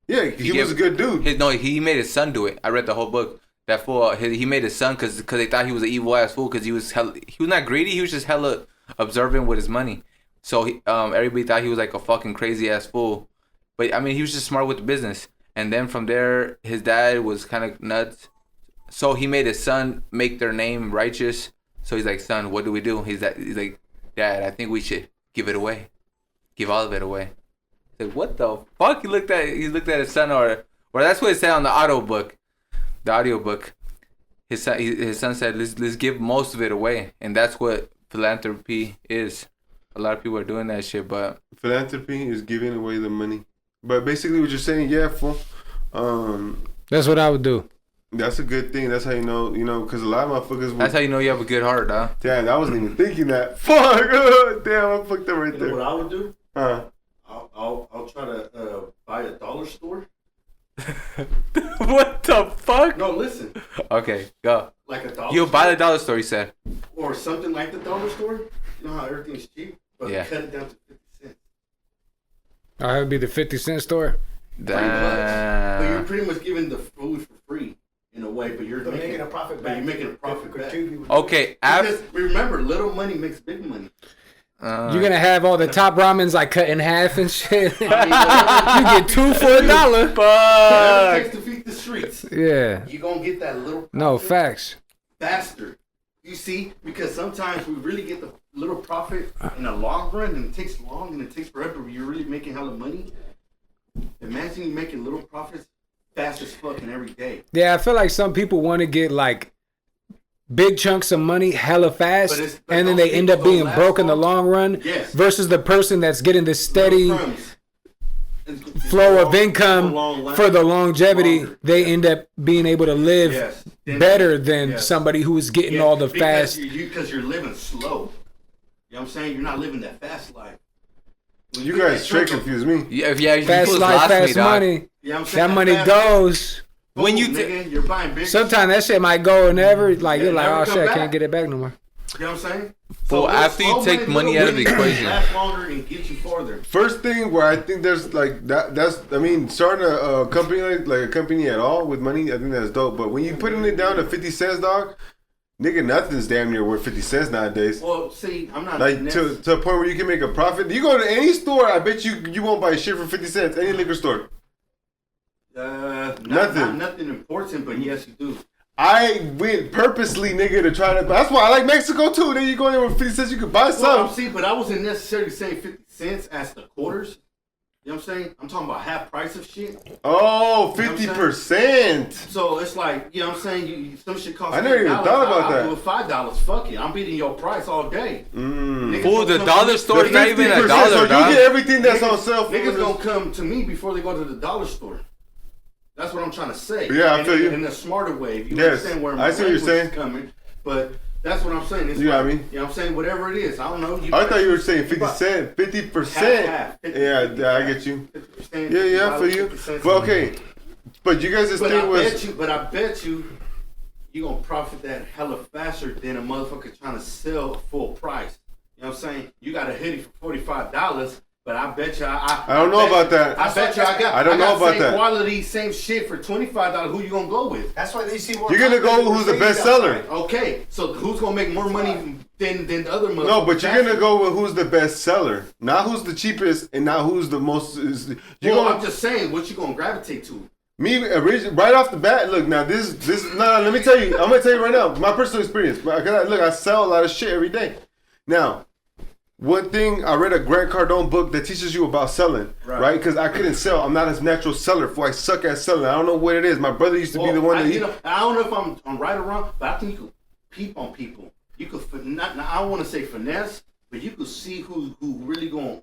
yeah, he was a good dude. He made his son do it. I read the whole book. That fool, he made his son because they thought he was an evil ass fool because he was not greedy. He was just hella observant with his money. So everybody thought he was like a fucking crazy ass fool. But I mean, he was just smart with the business. And then from there, his dad was kind of nuts. So he made his son make their name righteous. So he's like, son, what do we do? He's like, Dad, I think we should give it away. Give all of it away. He's like, what the fuck? He looked at his son, or that's what it said on the audiobook. The audiobook. His son said, let's give most of it away. And that's what philanthropy is. A lot of people are doing that shit, but Philanthropy is giving away the money. But basically what you're saying, yeah, fool. That's what I would do. That's a good thing. That's how you know, because a lot of motherfuckers. that's how you know you have a good heart, huh? Damn, I wasn't even thinking that. Fuck. Damn, I fucked up right You know there. what I would do? Huh? I'll try to buy a dollar store. What the fuck? No, listen. Okay, go. Like a dollar You'll store. buy the dollar store, he said. Or something like the dollar store. You know how everything's cheap? But Yeah. cut it down to 50 cents. I would be the 50-cent store. Pretty much. But you're Damn. pretty much giving the food for free in a way, but you're making a profit back. But you're making a profit back. Okay, Because remember, little money makes big money. You're gonna have all the top ramens like cut in half and shit. You I mean, get 2 for $1. whatever it takes to feed the streets. Yeah. You're going to get that little No profit facts. faster. You see, because sometimes we really get the little profit in the long run, and it takes long and it takes forever. You're really making hella money. Imagine you making little profits fast as fucking every day. Yeah, I feel like some people want to get like big chunks of money hella fast, But and then those they end up people being don't broke in the last long run. Yes. Versus the person that's getting the steady Crumbs. flow of income Long for the longevity. longer. They end up being able to live Yes. better than Yes. somebody who is getting Yeah, all the because fast. Because you're living slow. You know what I'm saying? You're not living that fast life. When You get guys that straight chunk of- confuse me. Yeah, you Fast just life, lost fast me, dog. money. You know what I'm saying? That money fast- goes. When you Boom, t- nigga, you're buying big. Sometimes that shit might go and never like Yeah, you're like, never oh come shit, I back. can't get it back no more. You know what I'm saying? Well, little after you slow take money little out of the money equation. last longer and get you farther. First thing where I think there's like starting a company like a company at all with money, I think that's dope. But when you putting it down to 50 cents, dog, nigga, nothing's damn near worth 50 cents nowadays. Well, see, I'm not Like to a point where you can make a profit. You go to any store, I bet you won't buy shit for 50 cents. Any liquor store. nothing. Nothing important, but yes, you do. I went purposely, nigga, to try to. That's why I like Mexico too. Then you go there with 50 cents, you could buy Well, some. see, but I wasn't necessarily saying 50 cents as the quarters. You know what I'm saying? I'm talking about half price of shit. Oh, You know what I'm 50%. So it's like, you know what I'm saying? Some shit costs I never even $8. thought about that. I'll do it $5. Fuck it. I'm beating your price all day. Niggas Fool, gonna the come dollar to- store is not even a 50%, dollar, so you dog. get everything that's on Niggas- sale. for Niggas this. gonna come to me before they go to the dollar store. That's what I'm trying to say. Yeah, I And feel you. In a smarter way. If you Yes, understand where I my see what you're language saying. is coming. But that's what I'm saying. It's You know like, what I mean? You know what I'm saying? Whatever it is. I don't know. I thought you were saying 50 cents, 50%. Half, Yeah, I get you. 50%, Yeah, for you. 50%. But okay, but you guys' But thing I was. bet you gonna profit that hella faster than a motherfucker trying to sell full price. You know what I'm saying? You got a hoodie for $45, but I bet you I don't know about that. I bet you I don't know about same that. quality, same shit for $25. Who you gonna go with? That's why they see more. You're gonna go who's the best seller. Okay, so who's gonna make more money than the other motherfucker? No, but you're gonna go with who's the best seller, not who's the cheapest, and not who's the most. You're Well, gonna I'm just saying, what you gonna gravitate to? me right off the bat. Look, now this no. Let me tell you. I'm gonna tell you right now. My personal experience. Look, I sell a lot of shit every day. Now, one thing I read a Grant Cardone book that teaches you about selling, right? Because I couldn't sell. I'm not a natural seller. For I suck at selling. I don't know what it is. My brother used to be the one that I don't know if I'm right or wrong, but I think you could peep on people. You could I don't want to say finesse, but you could see who really gonna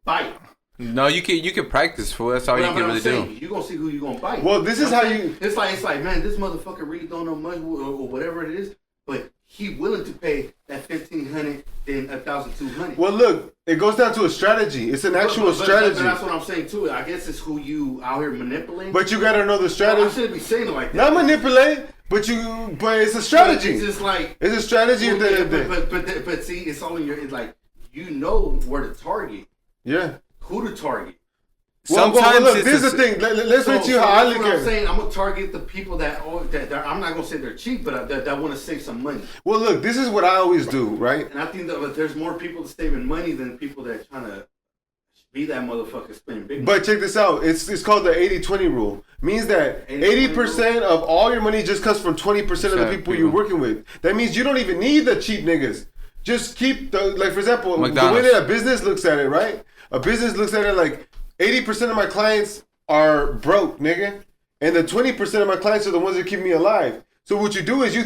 bite. No, you can practice, fool. That's all you can really do. You gonna see who you gonna bite. Well, this is know what how I'm saying? you. It's like man, this motherfucker really don't know much or whatever it is, but he willing to pay that $1,500 then $1,200. Well, look, it goes down to a strategy. It's an actual But strategy. that's what I'm saying too. I guess it's who you out here manipulating. But you gotta know the I strategy. shouldn't be saying it like that. Not manipulate, but it's a strategy. It's just like It's a strategy at the end of the day. but see, it's all in your. It's like you know where to target, Yeah. who to target. Sometimes look, it's this is a- the thing. Let's So let you how I that's look what at I'm it. saying. I'm gonna target the people that I'm not gonna say they're cheap, but that want to save some money. Well, look, this is what I always do, right? And I think that there's more people saving money than people that trying to be that motherfucker spending big. But check this out. It's called the 80-20 rule. Means that 80% of all your money just comes from 20% of the people you're working with. That means you don't even need the cheap niggas. Just keep like for example, McDonald's. the way that a business looks at it, right? A business looks at it like 80% of my clients are broke, nigga, and the 20% of my clients are the ones that keep me alive. So what you do is you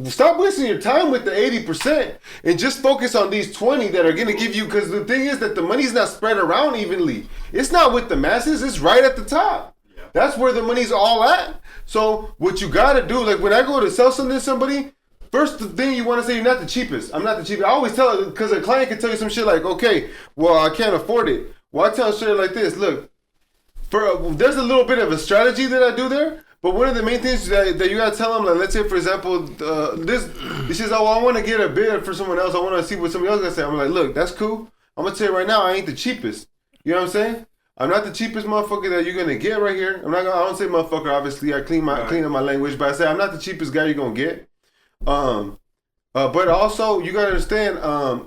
stop wasting your time with the 80% and just focus on these 20 that are gonna give you. Because the thing is that the money's not spread around evenly. It's not with the masses. It's right at the top. Yeah. That's where the money's all at. So what you gotta do, like when I go to sell something to somebody, first the thing you want to say, you're not the cheapest. I'm not the cheapest. I always tell it because a client can tell you some shit like, okay, well I can't afford it. Well, I tell shit like this. Look, there's a little bit of a strategy that I do there. But one of the main things that you gotta tell them, like, let's say for example, this is, oh, I want to get a bid for someone else. I want to see what somebody else gonna say. I'm like, look, that's cool. I'm gonna tell you right now, I ain't the cheapest. You know what I'm saying? I'm not the cheapest motherfucker that you're gonna get right here. I don't say motherfucker. Obviously, I clean up my language, but I say I'm not the cheapest guy you're gonna get. But also you gotta understand,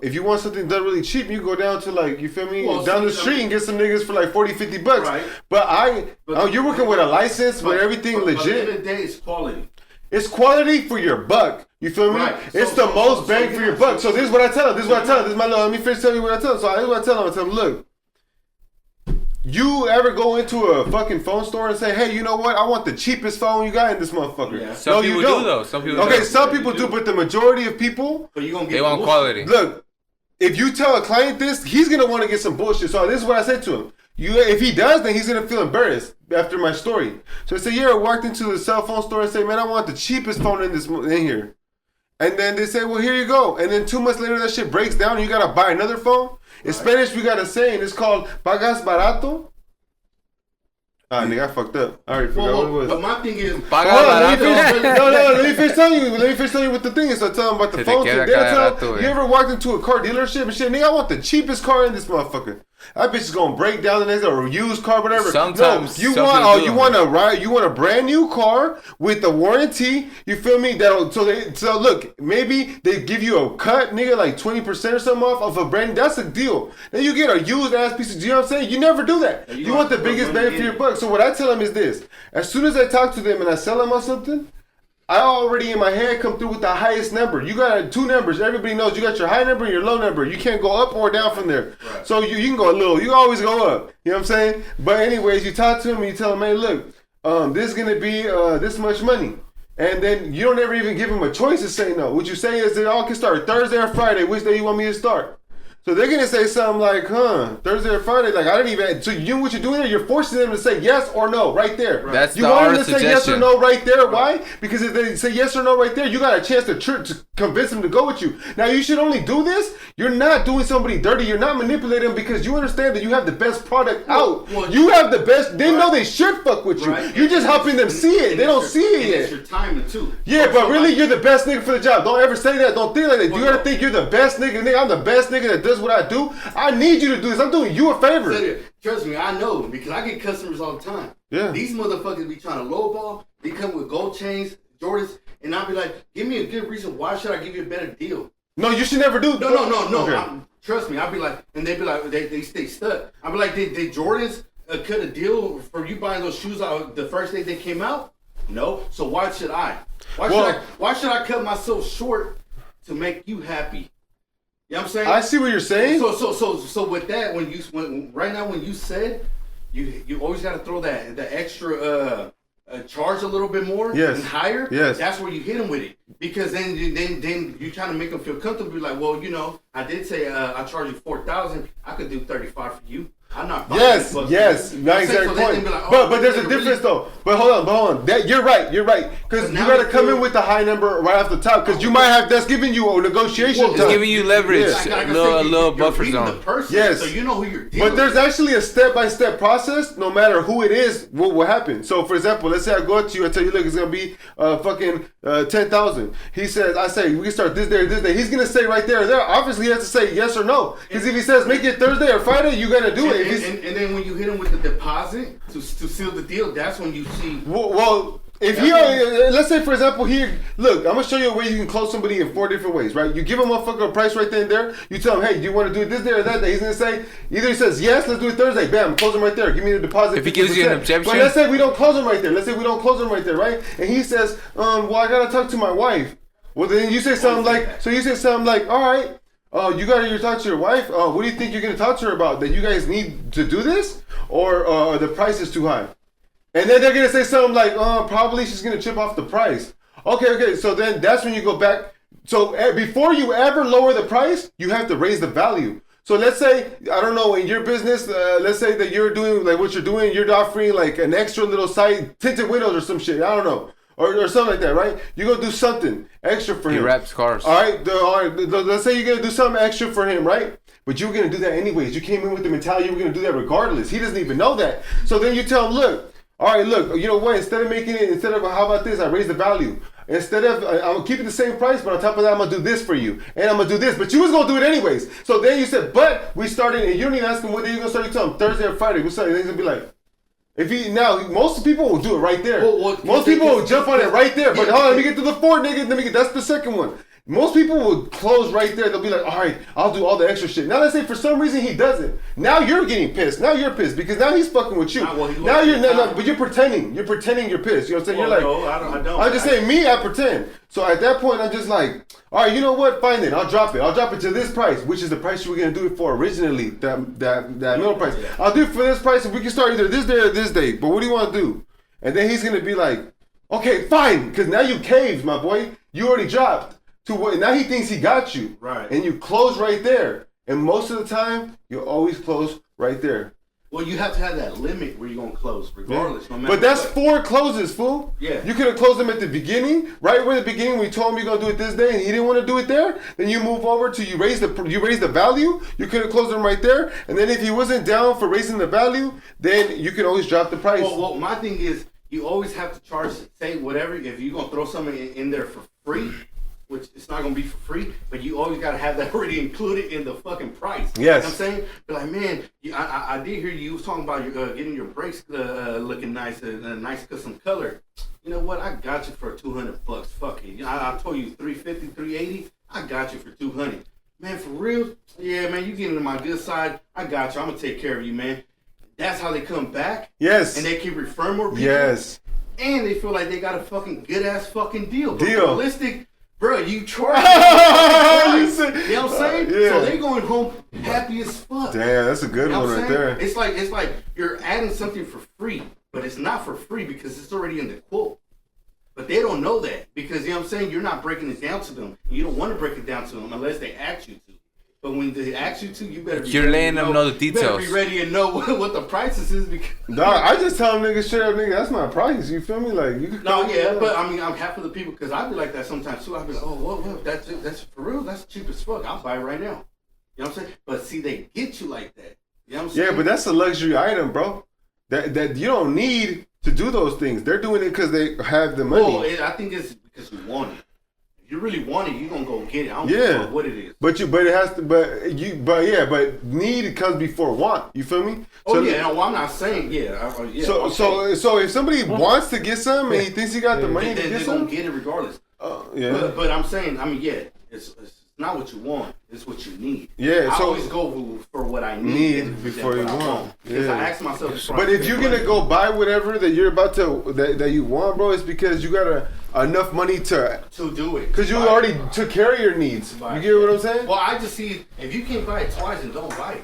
if you want something done really cheap, you go down to like, you feel me, down the street and get some niggas for like 40, 50 bucks. Right. But you're working with a license, with everything legit. At the end of the day, it's quality. It's quality for your buck. You feel me? Right. It's the most bang for your buck. So this is what I tell them. This is my little, let me finish telling you what I tell them. So this is what I tell them. I tell them, look, you ever go into a fucking phone store and say, hey, you know what? I want the cheapest phone you got in this motherfucker. Yeah. Some people do though. Some people do. Some people do, but the majority of people, but you gonna get they want quality. Look, if you tell a client this, he's gonna want to get some bullshit. So this is what I said to him. If he does, then he's gonna feel embarrassed after my story. So I say, yeah, I walked into the cell phone store and say, man, I want the cheapest phone in here. And then they say, well, here you go. And then 2 months later, that shit breaks down and you gotta buy another phone. In Spanish, we got a saying. It's called pagas barato. Ah, nigga, I fucked up. I already forgot what it was. But my thing is, let me finish telling you what the thing is. So I tell them about the phone. You ever walked into a car dealership and shit, nigga, I want the cheapest car in this motherfucker. That bitch is gonna break down the next or a used car, whatever. Sometimes you want a brand new car with a warranty. You feel me? So look, maybe they give you a cut, nigga, like 20% or something off of a brand. That's a deal. Then you get a used ass piece of. You know what I'm saying? You never do that. You want the biggest bang for your buck. So what I tell them is this: as soon as I talk to them and I sell them on something, I already in my head come through with the highest number. You got 2 numbers. Everybody knows you got your high number and your low number. You can't go up or down from there. Right. So you can go a little. You always go up. You know what I'm saying? But anyways, you talk to them and you tell them, hey, look, this is going to be this much money. And then you don't ever even give them a choice to say no. What you say is they all can start Thursday or Friday. Which day you want me to start? So they're going to say something like, Thursday or Friday. Like, I didn't even. So you know what you're doing there? You're forcing them to say yes or no right there. Right. That's you the want art them to suggestion. say yes or no right there. Why? Because if they say yes or no right there, you got a chance to convince them to go with you. Now, you should only do this. You're not doing somebody dirty. You're not manipulating them because you understand that you have the best product out. Well, you have the best. They know they should fuck with you. Right. You're just helping them see it. They don't see it yet. It's your timing too. Yeah, but really, you're the best nigga for the job. Don't ever say that. Don't think like that. You gotta think you're the best nigga. I'm the best nigga that does what I do. I need you to do this. I'm doing you a favor. Trust me, I know because I get customers all the time. Yeah. These motherfuckers be trying to lowball. They come with gold chains, Jordans, and I'll be like, give me a good reason. Why should I give you a better deal? No, you should never do. No. Okay. Trust me, I'll be like, and they be like, they stay stuck. I'll be like, did Jordans cut a deal for you buying those shoes out the first day they came out? No. So why should I? Why should I cut myself short to make you happy? You know what I'm saying? I see what you're saying. So with that, when you said you always got to throw the extra charge a little bit more and higher. Yes. That's where you hit them with it because then you trying to make them feel comfortable. Be like, well, you know, I did say I charge you $4,000. I could do $35 for you. I'm not. Yes. Not exact point. Like, but there's a difference though. But hold on. You're right. Because you gotta come in with the high number right off the top. Because you might have that's giving you a negotiation. It's giving you leverage, a little buffer zone. Yes. So you know who you're dealing But there's actually a step-by-step process. No matter who it is, what will happen. So for example, let's say I go up to you and tell you, look, it's gonna be fucking 10,000. I say we can start this day or this day. He's gonna say right there or there. Obviously, he has to say yes or no. Because if he says make it Thursday or Friday, you gotta do it. And then when you hit him with the deposit to seal the deal, that's when you see. Well, If he, let's say for example, look, I'm gonna show you a way you can close somebody in 4 different ways, right? You give a motherfucker a price right then and there. You tell him, hey, do you want to do it this day or that day? He's gonna say, either he says yes, let's do it Thursday. Bam, close him right there. Give me the deposit. If he gives you an 50%. objection, but let's say we don't close him right there. Right? And he says, well, I gotta talk to my wife. Well, then you say something like, all right. You gotta talk to your wife. What do you think you're gonna talk to her about? That you guys need to do this, or the price is too high? And then they're gonna say something like, probably she's gonna chip off the price. Okay. So then that's when you go back. So before you ever lower the price, you have to raise the value. So let's say, I don't know, in your business, let's say that you're doing like what you're doing, you're offering like an extra little side tinted windows or some shit. I don't know. Or something like that, right? You go do something extra for him. He wraps cars. All right, let's say you're gonna do something extra for him, right? But you were gonna do that anyways. You came in with the mentality you were gonna do that regardless. He doesn't even know that. So then you tell him, look, all right, look, you know what? Instead of how about this? I raise the value. Instead of I'm gonna keep it the same price, but on top of that, I'm gonna do this for you, and I'm gonna do this. But you was gonna do it anyways. So then you said, but we started, and you don't even ask him what day you gonna start. You tell him Thursday or Friday. What's up? And he's gonna be like. Most people will do it right there. Most people will jump on it right there. But let me get to the fourth, nigga. That's the second one. Most people will close right there. They'll be like, all right, I'll do all the extra shit. Now let's say for some reason he doesn't. Now you're getting pissed. Now you're pissed because now he's fucking with you. Now you're not, but you're pretending. You're pretending you're pissed. You know what I'm saying? You're like, no, I don't. I'm just saying me, I pretend. So at that point, I'm just like, all right, you know what? Fine then. I'll drop it. I'll drop it to this price, which is the price you were gonna do it for originally. That middle price. I'll do it for this price, and we can start either this day or this day. But what do you want to do? And then he's gonna be like, okay, fine, because now you caved, my boy. You already dropped. Now he thinks he got you. Right. And you close right there. And most of the time, you always close right there. Well, you have to have that limit where you're going to close, regardless. Yeah. No matter but that's what. 4 closes, fool. Yeah. You could have closed them at the beginning, right where the beginning we told him you're going to do it this day, and he didn't want to do it there. Then you move over to you raise the value. You could have closed them right there. And then if he wasn't down for raising the value, then you can always drop the price. Well, my thing is, you always have to charge, say whatever. If you're going to throw something in there for free, which it's not going to be for free, but you always got to have that already included in the fucking price. Yes. You know what I'm saying? But like, man, I did hear you was talking about getting your brakes looking nice, a nice custom color. You know what? I got you for $200. Fuck it. I told you $350, $380. I got you for $200. Man, for real? Yeah, man, you getting to my good side. I got you. I'm going to take care of you, man. That's how they come back. Yes. And they keep referring more people. Yes. And they feel like they got a fucking good ass fucking deal. But realistic. Bro, you charge me. You know what I'm saying? Yeah. So they going home happy as fuck. Damn, that's a good one right there. It's like you're adding something for free, but it's not for free because it's already in the quote. But they don't know that because, you know what I'm saying, you're not breaking it down to them. You don't want to break it down to them unless they ask you to. But when they ask you to, you better be You're letting them know the details. You better be ready and know what the prices is because... Dog, I just tell them niggas straight up, nigga, that's my price. You feel me? Like, you can... No, yeah, but I mean, I'm half of the people because I be like that sometimes too. I be like, oh, what? That's for real? That's cheap as fuck. I'll buy it right now. You know what I'm saying? But see, they get you like that. You know what I'm saying? Yeah, but that's a luxury item, bro. That you don't need to do those things. They're doing it because they have the money. Well, I think it's because you want it. If you really want it, you're gonna go get it. I don't care what it is. But need comes before want. You feel me? No, I'm not saying So if somebody wants to get some and he thinks he got the money to get they're some, gonna get it regardless. But I'm saying, it's not what you want. It's what you need. Yeah. I always go for what I need before you want. Because I ask myself. But if you're gonna go buy whatever that you're about to that you want, bro, it's because you got enough money to do it. Because you already took care of your needs. You get what I'm saying? Well, I just see if you can't buy it twice, then don't buy it.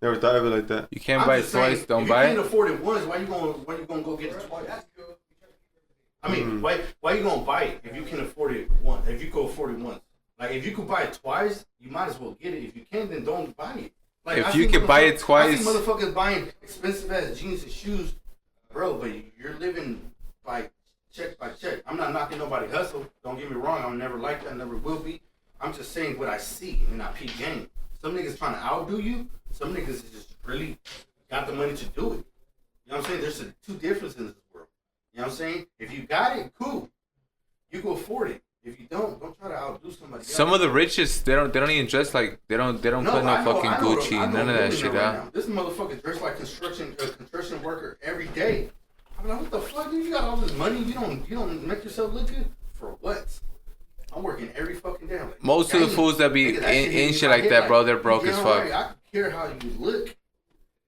Never thought of it like that. You can't buy it twice, don't buy it. If you can't afford it once, why you gonna go get it twice? I mean, why you gonna buy it if you can afford it once? If you can afford it once, like if you could buy it twice, you might as well get it. If you can't, then don't buy it. Like if you can buy it twice, I see motherfuckers buying expensive ass jeans and shoes, bro. But you're living by check. I'm not knocking nobody hustle. Don't get me wrong. I'm never like that. Never will be. I'm just saying what I see and I peep game. Some niggas trying to outdo you. Some niggas just really got the money to do it. You know what I'm saying? There's two differences in this world. You know what I'm saying? If you got it, cool. You can afford it. If you don't try to outdo somebody else. Some of the richest, they don't even dress like they don't put no fucking Gucci, none of that shit out. This motherfucker dressed like construction worker every day. I'm like, what the fuck? You got all this money. You don't make yourself look good for what? I'm working every fucking day. Like, Most of the fools that be in shit like that, bro, they're broke as fuck. I don't care how you look,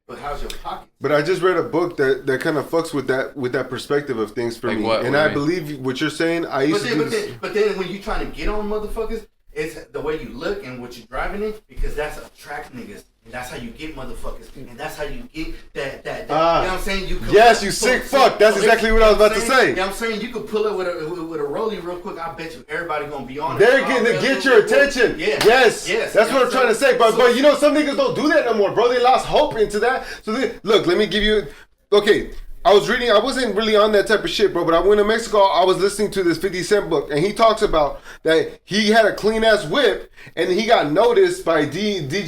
but how's your pocket? But I just read a book that kind of fucks with that perspective of things for Like me. what? And I believe what you're saying. I used to do this. But then when you trying to get on motherfuckers, it's the way you look and what you're driving in, because that's attract niggas. And that's how you get motherfuckers. And that's how you get that you know what I'm saying? You Yes, you sick fuck. That's exactly what I was about to say. You know what I'm saying? You could pull up with a rollie real quick. I bet you everybody gonna be on it. They're getting to get your attention. Yeah. Yes. Yes. That's what I'm trying to say. But you know, some niggas don't do that no more, bro. They lost hope into that. So look, let me give you. Okay, I wasn't really on that type of shit, bro. But I went to Mexico. I was listening to this 50 Cent book, and he talks about that he had a clean ass whip, and he got noticed by DJ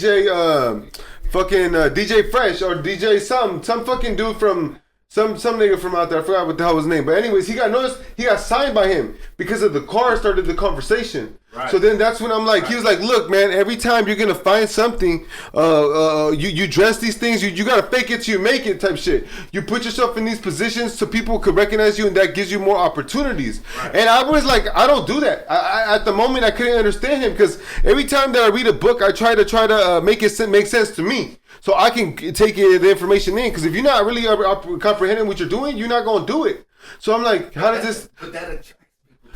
Fresh or DJ some fucking dude from. Some nigga from out there, I forgot what the hell his name. But anyways, he got signed by him because of the car started the conversation. Right. So then that's when I'm like, he was like, look, man, every time you're gonna find something, you dress these things, you gotta fake it till you make it type shit. You put yourself in these positions so people could recognize you, and that gives you more opportunities. Right. And I was like, I don't do that. I at the moment I couldn't understand him, because every time that I read a book, I try to make it make sense to me. So I can take the information in, because if you're not really comprehending what you're doing, you're not going to do it. So I'm like, how does this...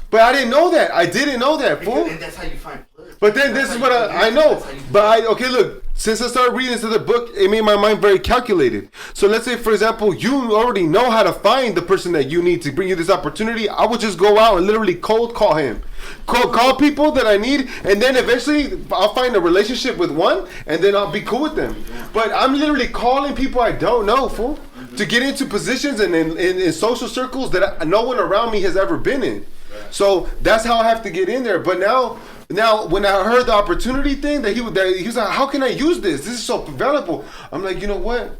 But I didn't know that. I didn't know that, fool. And that's how you find plugs. But then this is what I know. But okay, look, since I started reading into the book, it made my mind very calculated. So let's say, for example, you already know how to find the person that you need to bring you this opportunity. I would just go out and literally cold call him. Call people that I need, and then eventually I'll find a relationship with one, and then I'll be cool with them. But I'm literally calling people I don't know, fool, to get into positions and in social circles that no one around me has ever been in. So that's how I have to get in there. But now when I heard the opportunity thing, that he was like, how can I use this? This is so valuable. I'm like, you know what?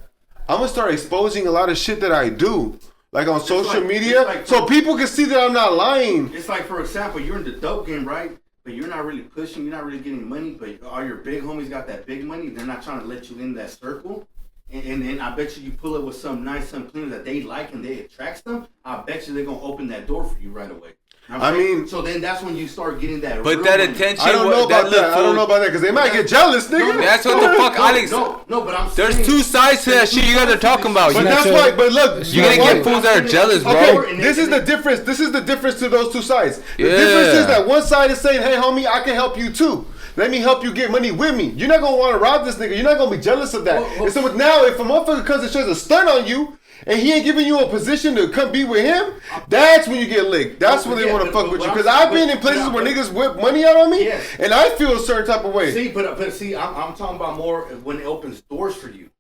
I'm gonna start exposing a lot of shit that I do. Like on social media, so people can see that I'm not lying. It's like, for example, you're in the dope game, right? But you're not really pushing, you're not really getting money, but all your big homies got that big money. They're not trying to let you in that circle. And I bet you pull up with some nice, some clean that they like and they attracts them. I bet you they're going to open that door for you right away. I mean, so then that's when you start getting that. But that attention, I don't know about that. I don't know about that, because they might get jealous, nigga. That's what the fuck, Alex. No, but I'm There's saying, two sides to that shit you guys are talking about. But that's why. But look, you're gonna get fools that are jealous, bro. Okay, this is the difference. This is the difference to those two sides. The difference is that one side is saying, "Hey, homie, I can help you too. Let me help you get money with me." You're not gonna want to rob this nigga. You're not gonna be jealous of that. And so now, if a motherfucker comes and tries to stunt on you, and he ain't giving you a position to come be with him, that's when you get licked. That's when they want to fuck with you. Because I've been in places where niggas whip money out on me, and I feel a certain type of way. See, but see, I'm talking about more when it opens doors for you.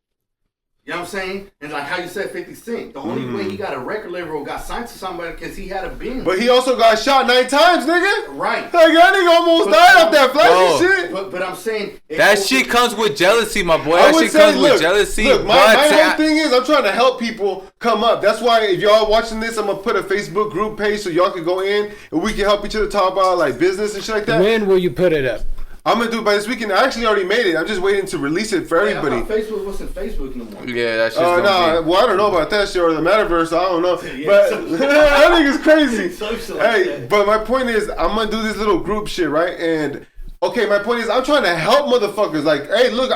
You know what I'm saying? And like how you said 50 Cent. The only way he got a record label or got signed to somebody because he had a bin. But he also got shot 9 times, nigga. Right. Like, that nigga almost died off that flashy shit. But I'm saying... That shit comes with jealousy, my boy. That shit comes with jealousy. Look, my whole thing is I'm trying to help people come up. That's why if y'all watching this, I'm going to put a Facebook group page so y'all can go in and we can help each other talk about like business and shit like that. When will you put it up? I'm gonna do it by this weekend. I actually already made it. I'm just waiting to release it for everybody. Facebook wasn't Facebook no more. Yeah, that's just well, I don't know about that shit or the metaverse. I don't know, but I think it's crazy. Hey, but my point is, I'm gonna do this little group shit, right? And okay, my point is, I'm trying to help motherfuckers. Like, hey, look,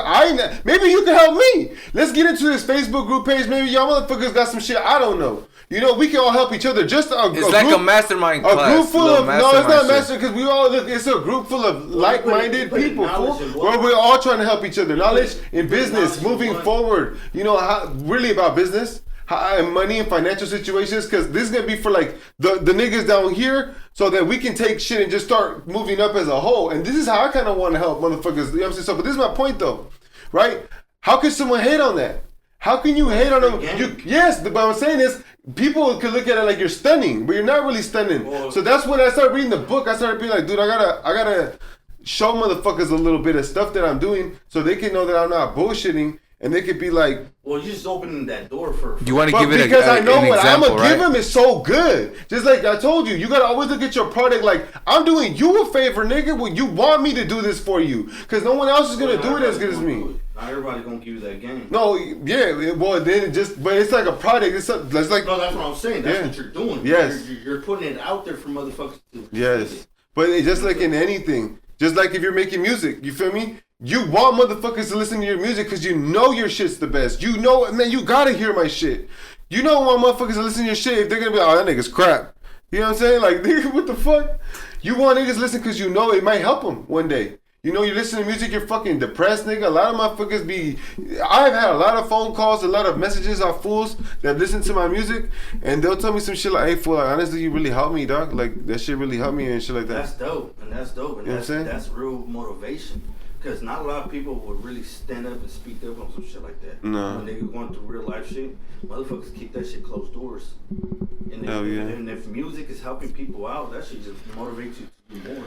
maybe you can help me. Let's get into this Facebook group page. Maybe y'all motherfuckers got some shit I don't know. You know, we can all help each other. Just it's like a mastermind class. A group full of no, it's not mastermind because we all look. It's a group full of like-minded people, where we're all trying to help each other. Knowledge in business, moving forward. You know, really about business, and money and financial situations. Because this is gonna be for like the niggas down here, so that we can take shit and just start moving up as a whole. And this is how I kind of want to help motherfuckers. You know what I'm saying? So, but this is my point though, right? How can someone hate on that? How can you hate on them? Yes, but what I'm saying is, people could look at it like you're stunning, but you're not really stunning. So that's when I started reading the book. I started being like, dude, I gotta show motherfuckers a little bit of stuff that I'm doing so they can know that I'm not bullshitting. and they could be like, well, you're just opening that door for You want to but give it because a, I know an what I'm example, gonna give right? him is so good. Just like I told you, you gotta always look at your product like I'm doing you a favor, nigga. When you want me to do this for you, because no one else is gonna do it as good as me. Not everybody gonna give you that game. No, yeah, well then it just, but it's like a product. It's like No, that's what I'm saying. That's Yeah. what you're doing. Yes. You're putting it out there for motherfuckers to. yes, but it's just like in anything, just like if you're making music, you feel me? You want motherfuckers to listen to your music because you know your shit's the best. You know, man, you gotta hear my shit. You don't want motherfuckers to listen to your shit if they're gonna be, oh, that nigga's crap. You know what I'm saying? Like, nigga, what the fuck? You want niggas to listen because you know it might help them one day. You know, you listen to music, you're fucking depressed, nigga. A lot of motherfuckers be. I've had a lot of phone calls, a lot of messages off fools that listen to my music, and they'll tell me some shit like, hey, fool, like, honestly, you really helped me, dog. Like, that shit really helped me and shit like that. That's dope, and that's dope, and You know what I'm saying? that's real motivation. Because not a lot of people would really stand up and speak up on some shit like that. No. When they going through real life shit, motherfuckers keep that shit closed doors. And if, Hell yeah. and if music is helping people out, that shit just motivates you to do more.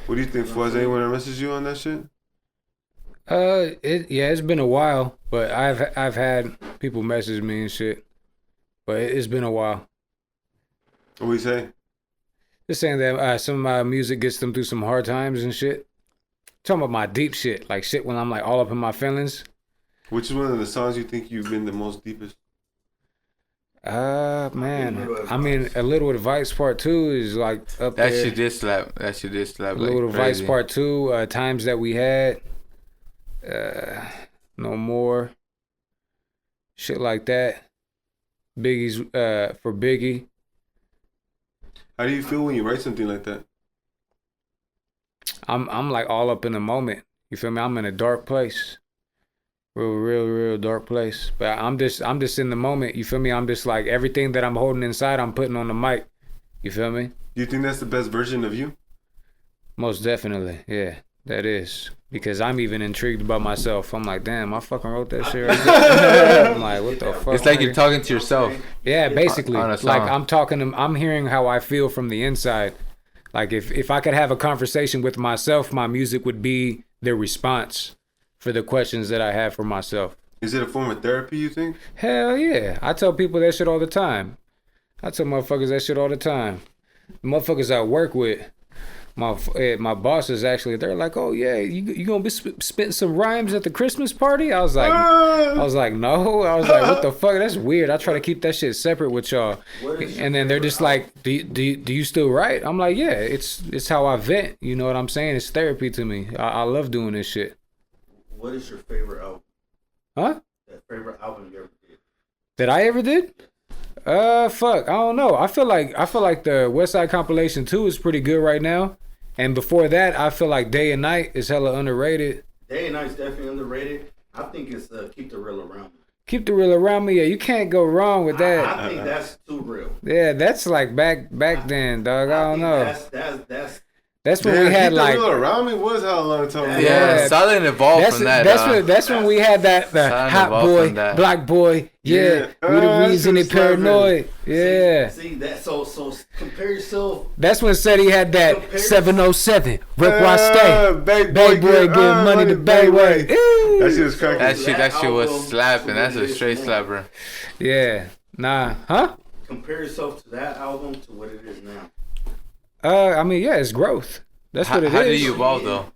What do you think, fool? Has anyone messaged you on that shit? It's been a while, but I've had people message me and shit, but it's been a while. What do you say? Just saying that some of my music gets them through some hard times and shit. Talking about my deep shit, like shit when I'm like all up in my feelings. Which is one of the songs you think you've been the most deepest? Man, I mean, A Little Advice Part 2 is like up That there. shit did slap. That shit did slap. A Little like Advice crazy. Part 2, Times That We Had, No More, shit like that. Biggie's for Biggie. How do you feel when you write something like that? I'm like all up in the moment. You feel me? I'm in a dark place. Real dark place. But I'm just in the moment. You feel me? I'm just like everything that I'm holding inside, I'm putting on the mic. You feel me? Do you think that's the best version of you? Most definitely. Yeah, that is. Because I'm even intrigued by myself. I'm like, damn, I fucking wrote that shit right there. I'm like, what the fuck? It's like nigga? you're talking to yourself. Yeah, basically. On a Like song. I'm hearing how I feel from the inside. Like if I could have a conversation with myself, my music would be the response for the questions that I have for myself. Is it a form of therapy, you think? Hell yeah. I tell people that shit all the time. I tell motherfuckers that shit all the time. The motherfuckers I work with, my bosses actually, they're like, oh yeah, you gonna be spitting some rhymes at the Christmas party? I was like, no. I was like, what the fuck? That's weird. I try to keep that shit separate with y'all. And then they're just like, do you still write? I'm like, yeah, it's how I vent. You know what I'm saying? It's therapy to me. I love doing this shit. What is your favorite album? Huh? That favorite album you ever did? That I ever did? Fuck, I don't know. I feel like the West Side Compilation 2 is pretty good right now. And before that, I feel like Day and Night is hella underrated. Day and Night's definitely underrated. I think it's Keep the Real Around Me. Keep the Real Around Me. Yeah, you can't go wrong with that. I think that's too real. Yeah, that's like back then, dog. I don't know. That's When we had Keep the like. Real Around Me was how long time ago. Yeah, Silent evolved from that. That's when we had the Silent hot evolved boy, from that. black boy. Yeah, we the that reason he shit was slapping. paranoid. Yeah. See that? So compare yourself. That's when said he had that 707. Rick Ross stay. Bay Boy give money to Bayway. That shit was cracking. That shit was album slapping. That's a really straight is slapper. Yeah. Nah. Huh? Compare yourself to that album to what it is now. I mean, yeah, it's growth. That's what it is. How do you evolve though?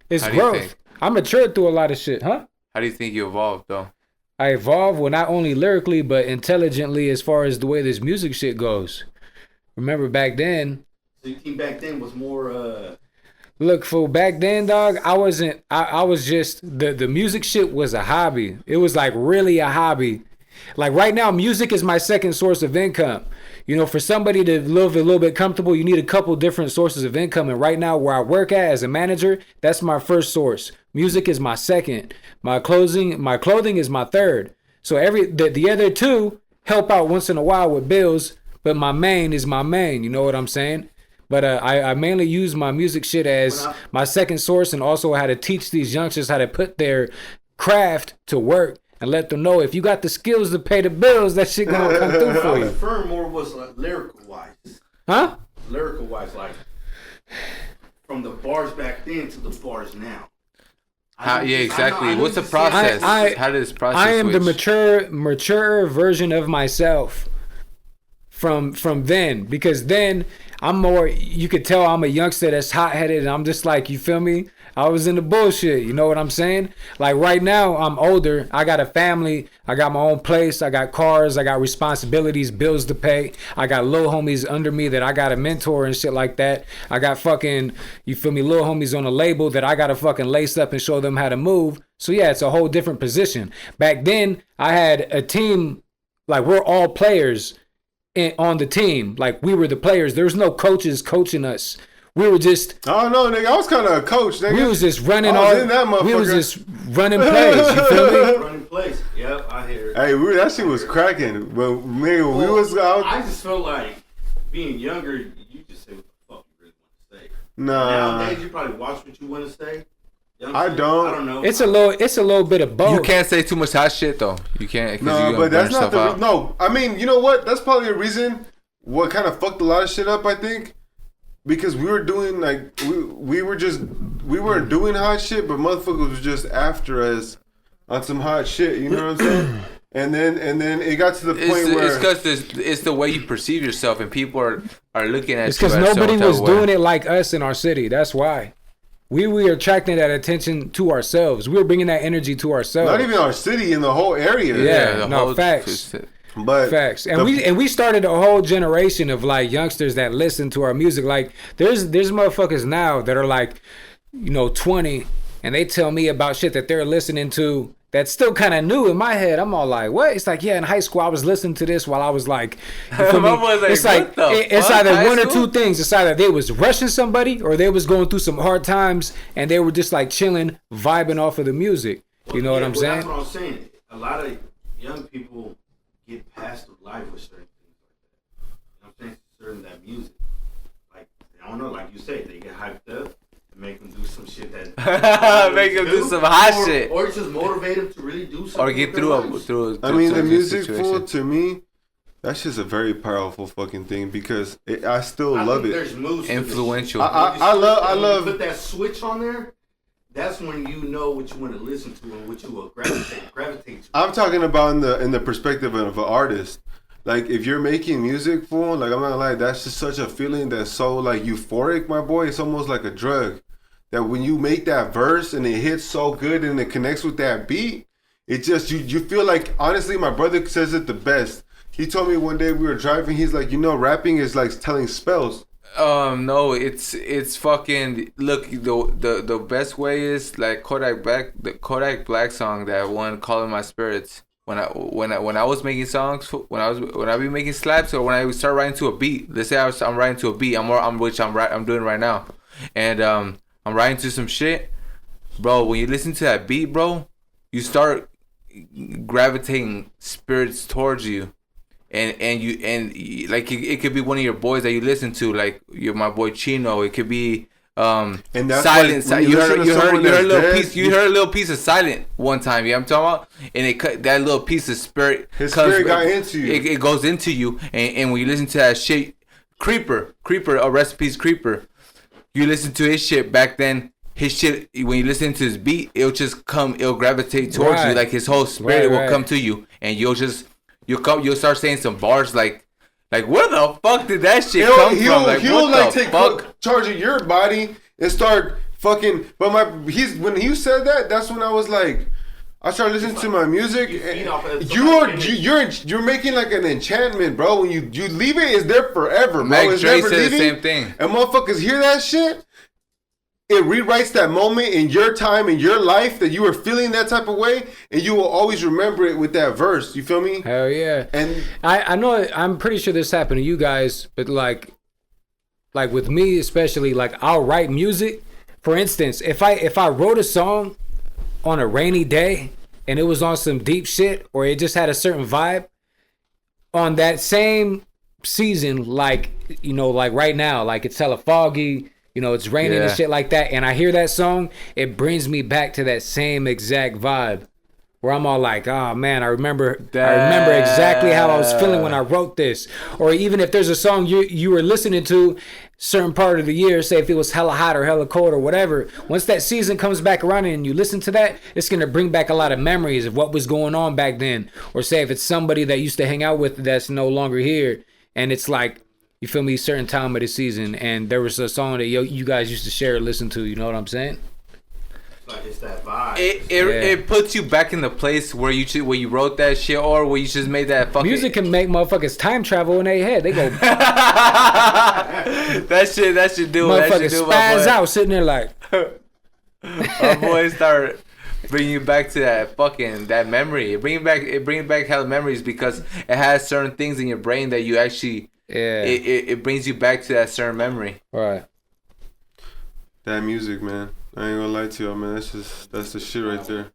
It's how do you growth. think? I matured through a lot of shit, huh? How do you think you evolved though? I evolved, well, not only lyrically, but intelligently as far as the way this music shit goes. Remember back then, So you think back then was more look, for back then, dog, I was just, the music shit was a hobby. It was like really a hobby. Like right now, music is my second source of income. You know, for somebody to live a little bit comfortable, you need a couple different sources of income. And right now, where I work at as a manager, that's my first source. Music is my second. My clothing is my third. So the other two help out once in a while with bills, but my main is my main. You know what I'm saying? But I mainly use my music shit as my second source, and also how to teach these youngsters how to put their craft to work. And let them know if you got the skills to pay the bills, that shit gonna come through what I for was you. referring more was like lyrical wise. Huh? Lyrical wise, like from the bars back then to the bars now. How? Yeah, exactly. I know What's the what you're saying. process? I- How does this process? I am the switch? mature version of myself from then, because then I'm more, you could tell I'm a youngster that's hot-headed, and I'm just like, you feel me? I was in the bullshit, you know what I'm saying? Like right now, I'm older, I got a family, I got my own place, I got cars, I got responsibilities, bills to pay, I got little homies under me that I got to mentor and shit like that. I got fucking, you feel me, little homies on a label that I got to fucking lace up and show them how to move. So yeah, it's a whole different position. Back then, I had a team, like we're all players on the team. Like we were the players. There was no coaches coaching us. We were just, Oh no, nigga, I was kind of a coach, nigga. we was just running I was all, in that we was motherfucker. just running plays, you feel me? Running place. Yep, I hear it. Hey, that shit was cracking. But nigga, we was out. I just felt like being younger, you just say what the fuck you really want to say. Nah, Nowadays, you probably watch what you want to say. I don't. I don't know. It's a little bit of both. You can't say too much hot shit though. You can't. no, you but that's burn not yourself the. out. No, I mean, you know what? That's probably a reason what kind of fucked a lot of shit up. I think because we were doing like we weren't doing hot shit, but motherfuckers was just after us on some hot shit. You know what I'm saying? And then it got to the point where It's because it's the way you perceive yourself, and people are looking at It's you. because as nobody some was type of way. doing it like us in our city. That's why. We were attracting that attention to ourselves. We were bringing that energy to ourselves. not even our city, in the whole area. Yeah. the no, whole- facts. But Facts. And we started a whole generation of like youngsters that listen to our music. Like there's motherfuckers now that are like, 20, and they tell me about shit that they're listening to that's still kind of new in my head. I'm all like, what? It's like, yeah, in high school I was listening to this while I was like, you feel me? My boy's like, It's like what the it's fuck? either High one or school? two things. It's either they was rushing somebody or they was going through some hard times and they were just like chilling, vibing off of the music. You know what I'm saying? That's what I'm saying. A lot of young people get past life with certain things like that. You know what I'm saying? Certain that music. Like, I don't know, like you say, they get hyped up and make them do some shit that Make them do some hot shit. Or just motivate them to really do something. Or get with through their a lives. through. I mean, through the a music situation. fool, to me, that's just a very powerful fucking thing because I still I love think it. There's moves to this Influential. shit. I When you love. put that switch on there. That's when you know what you want to listen to and what you will gravitate to. I'm talking about in the perspective of an artist. Like if you're making music, fool, like I'm not gonna lie, that's just such a feeling that's so like euphoric, my boy. It's almost like a drug. That when you make that verse and it hits so good and it connects with that beat, it just you feel like, honestly, my brother says it the best. He told me one day we were driving, he's like, rapping is like telling spells. No, it's fucking. Look, the best way is like the Kodak Black song, that one, "Calling My Spirits." When I was making songs, when I be making slaps, or when I start writing to a beat. Let's say I'm writing to a beat. I'm doing right now, and I'm writing to some shit, bro. When you listen to that beat, bro, you start gravitating spirits towards you. And you like it could be one of your boys that you listen to, like my boy Chino. It could be And that's Silent. why when You listen heard to someone a that's little dead, piece. You heard a little piece of Silent one time. You know what I'm talking about? And it cut that little piece of spirit. His spirit got into you. It goes into you, and when you listen to that shit, Creeper, recipes Creeper. You listen to his shit back then. His shit, when you listen to his beat, it'll gravitate towards you. Right. Like his whole spirit will Right. come to you, and you'll start saying some bars like where the fuck did that shit come from? Like He'll what like the take fuck? charge of your body and start fucking. But when he said that, that's when I was like, I started listening to my music. you feed off of You're making like an enchantment, bro. When you leave it, it's there forever, bro. Mac It's Dre never said the leaving. same thing. And motherfuckers hear that shit. It rewrites that moment in your time, in your life, that you were feeling that type of way, and you will always remember it with that verse. You feel me? Hell yeah. And I know, I'm pretty sure this happened to you guys, but like with me especially, like I'll write music. For instance, if I wrote a song on a rainy day and it was on some deep shit, or it just had a certain vibe, on that same season, like right now, like it's hella foggy, it's raining and Yeah. shit like that, and I hear that song, it brings me back to that same exact vibe. Where I'm all like, oh man, I remember exactly how I was feeling when I wrote this. Or even if there's a song you were listening to certain part of the year, say if it was hella hot or hella cold or whatever, once that season comes back around and you listen to that, it's going to bring back a lot of memories of what was going on back then. Or say if it's somebody that used to hang out with that's no longer here, and it's like, you feel me, certain time of the season, and there was a song that you guys used to share or listen to, you know what I'm saying? Like it's that vibe. It puts you back in the place where you wrote that shit, or where you just made that fucking Music can make motherfuckers time travel in their head. They go that shit do motherfuckers spaz out sitting there like our boys start bringing you back to that memory. It brings back hella memories because it has certain things in your brain that you actually it brings you back to that certain memory. Right. That music, man. I ain't gonna lie to y'all, man. That's the shit right there.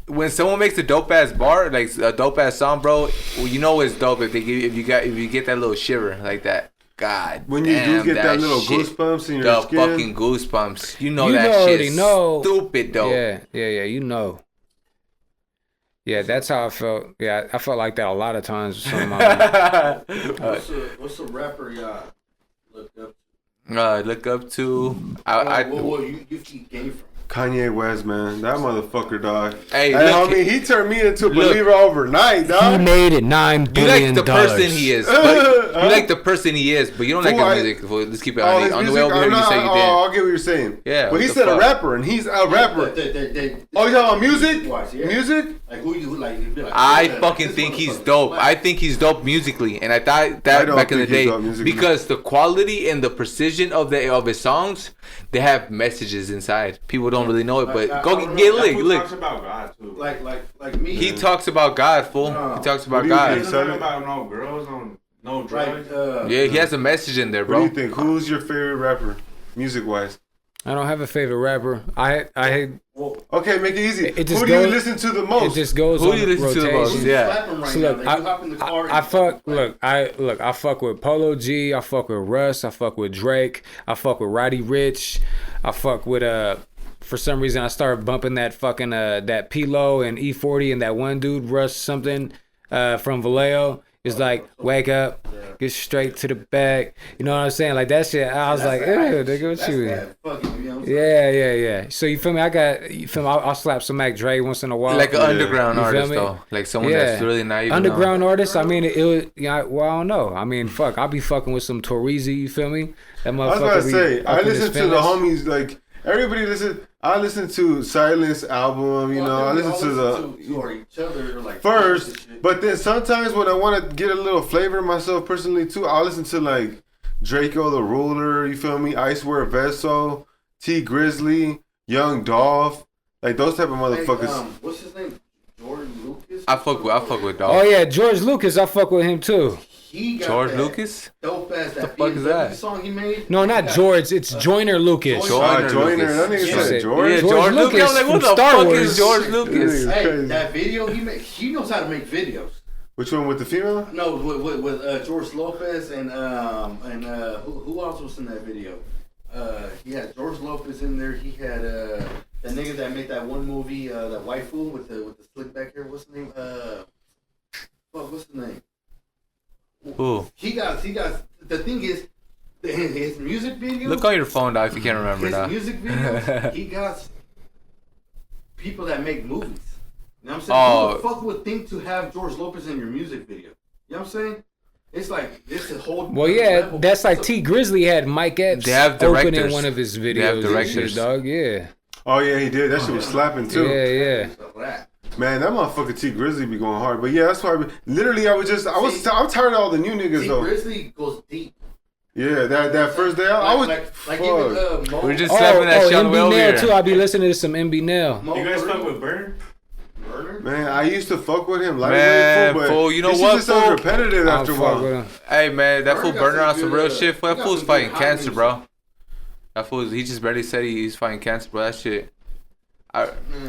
When someone makes a dope ass bar, like a dope ass song, bro, well, you know it's dope if you get that little shiver like that. God, when you damn, do get that little shit, goosebumps in your the skin, fucking goosebumps. You know You that already shit. know. Stupid dope. Yeah, you know. Yeah, that's how I felt. Yeah, I felt like that a lot of times with some of my What's a rapper y'all look up? Look up to What you keep game from? Kanye West, man. That motherfucker, dog. Hey, homie, he turned me into a believer overnight, dog. He made it $9 you billion. like the person he is. But you like the person he is, but you don't like his music. Well, let's keep it on the way over here. You say you did. I'll get what you're saying. Yeah, but he what said the a fuck? rapper, and he's a rapper. Oh, you talking about music? Yeah. Music? Like who you like? You be like I fucking think he's dope. I think he's dope musically, and I thought that don't back in the think he's day dope musically. because the quality and the precision of his songs, they have messages inside. People don't really know it, but go get He lick. talks about God too. like me. He talks about God, fool. He talks about What do you God. think? He's talking about no girls, no drugs. Yeah, he has a message in there, What do you bro. think? Who's your favorite rapper, music-wise? I don't have a favorite rapper. Okay, make it easy. It just Who do you goes- listen to the It most? just goes Who on do you listen to the most? rotation. Yeah. Slap him right So now. look, Like, you hop in the car. I fuck with Polo G, I fuck with Russ, I fuck with Drake, I fuck with Roddy Ricch, I fuck with for some reason I started bumping that fucking that P-Lo and E40 and that one dude Russ something from Vallejo. It's like wake up, get straight to the back. You know what I'm saying? Like that shit. I was like, ew, nigga, what you? Yeah. So you feel me? I'll slap some Mac Dre once in a while. Like an underground You feel artist me? though, like someone that's really not even underground artist. I mean, it was. Yeah, well, I don't know. I mean, fuck, I'll be fucking with some Torizi. You feel me? That I was motherfucker. about to be say, I up in his listen to the feelings. homies, like, everybody listen. I listen to Silence album, you know, I listen to each other like first, but then sometimes when I want to get a little flavor myself personally too, I'll listen to like Draco the Ruler, you feel me? Icewear Vessel, T Grizzly, Young Dolph, like those type of motherfuckers. What's his name? Jordan Lucas. I fuck with dog. Oh yeah, George Lucas. I fuck with him too. He got George that Lucas? Dope ass that fuck is that? song he made. No, not George. It's Joyner Lucas. Joyner Joyner, Lucas. that nigga Yeah. said George. Yeah, George George Lucas. Lucas I'm like, what from the Star fuck Wars. is George Lucas? Yeah. Hey, Crazy. that video he knows how to make videos. Which one with the female? No, with George Lopez and who else was in that video? He had George Lopez in there. He had the nigga that made that one movie, that white fool with the slick back hair. What's the name? What's the name? Ooh. He got. The thing is, his music video. Look on your phone, dog, if you can't remember His now. music videos. He got people that make movies. You know what I'm saying? Oh. Who the fuck would think to have George Lopez in your music video? You know what I'm saying? It's like this is whole. Well, yeah, level. that's like So- T Grizzly had Mike Epps They have opening directors. one of his videos. They have and directors. shit, dog. Yeah. Oh yeah, he did. That shit was slapping too. Yeah. Stuff like that. Man, that motherfucker T Grizzly be going hard. But yeah, that's why. I'm tired of all the new niggas T though. Grizzly goes deep. Yeah, that first day out, I was. like fuck. even Mo. We're just slapping that shit on the way MB over Nail here. too. I be listening to some MB Nail. Mo You guys Burner. fuck with Burner? Burner? Man, I used to fuck with him. Man, But fool, you know this what, shit just sounds fool? repetitive I'll after a fuck with while. him. Hey man, that fool Burner got Burner on some some good, real shit. he That got fool's some fighting good hot cancer, music. bro. That fool, he just barely said he's fighting cancer, bro. That shit.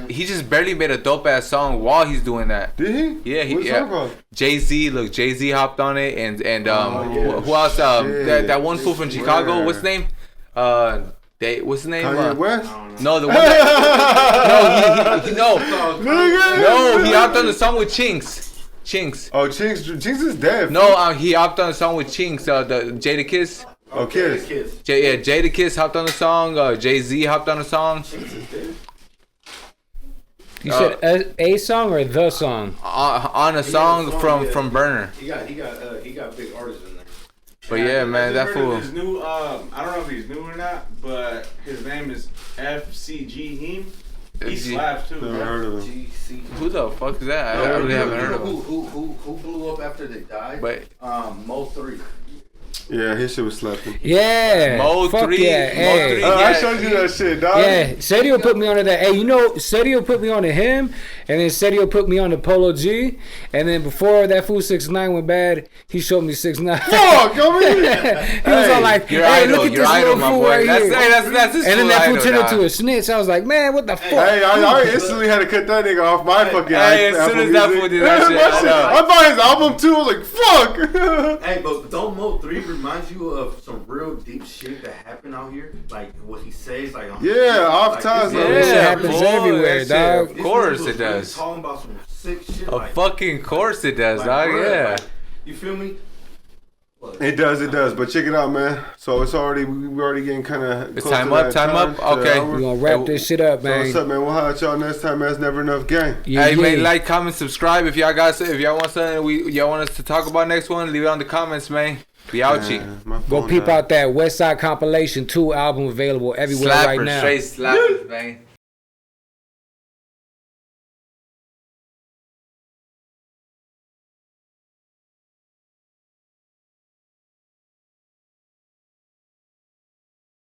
He just barely made a dope ass song while he's doing that. Did he? Yeah, What's that called? Jay-Z hopped on it, and yeah. who else? Shit. That one fool from Chicago. Swear. What's his name? What's his name? Kanye West? No, the one that, no, he hopped on the song with Chinks. Oh, Chinks is dead. No, he hopped on the song with Chinks. The Jada Kiss. Oh, Kiss. Jadakiss hopped on the song. Jay-Z hopped on the song. You said a song or the song? On a song from Burner. He got big artists in there. But yeah, man, that fool. His new, I don't know if he's new or not, but his name is FCG Heme. He slaps too. Never heard of him. Who the fuck is that? I really haven't heard of him. Who blew up after they died? But Mo 3. Yeah, his shit was slapping. Yeah. Mo Fuck 3. yeah. Hey. I showed you that shit, dog. Yeah, Sadio put me on to that. Hey, you know, Sadio put me on to him, and then Sadio put me on to Polo G, and then before that fool 6ix9ine went bad, he showed me 6ix9ine. Fuck, come here. He was all like, Your "Hey, idol, look at your this idol, little my fool boy. right here." That's his And then that fool idol, turned dog. into a snitch. I was like, "Man, what the fuck?" Hey, I instantly had to cut that nigga off my fucking Hey, as Apple soon as that Music. fool did that shit, I know. I bought his album too. I was like, fuck. Hey, but don't Mo 3 remind you of some real deep shit that happened out here? Like what he says, like on Yeah, off times, this man. That shit Yeah, happens boy, everywhere, that shit, dog. Of course this it nigga was does. Talking about some sick shit. Of Like, fucking course it does, like, dog. bruh, Yeah. like, you feel me? It does. But check it out, man. So it's already, we're already getting kind of. It's time up. Okay. We gonna wrap this shit up, So man. what's up, man? We'll holler at y'all next time, man. It's Never Enough Gang. Yeah, Hey, yeah. man, like, comment, subscribe. If y'all want something, y'all want us to talk about next one, leave it on the comments, man. Be ouchie. Go peep out that West Side Compilation 2 album available everywhere right now. Straight slappers, man.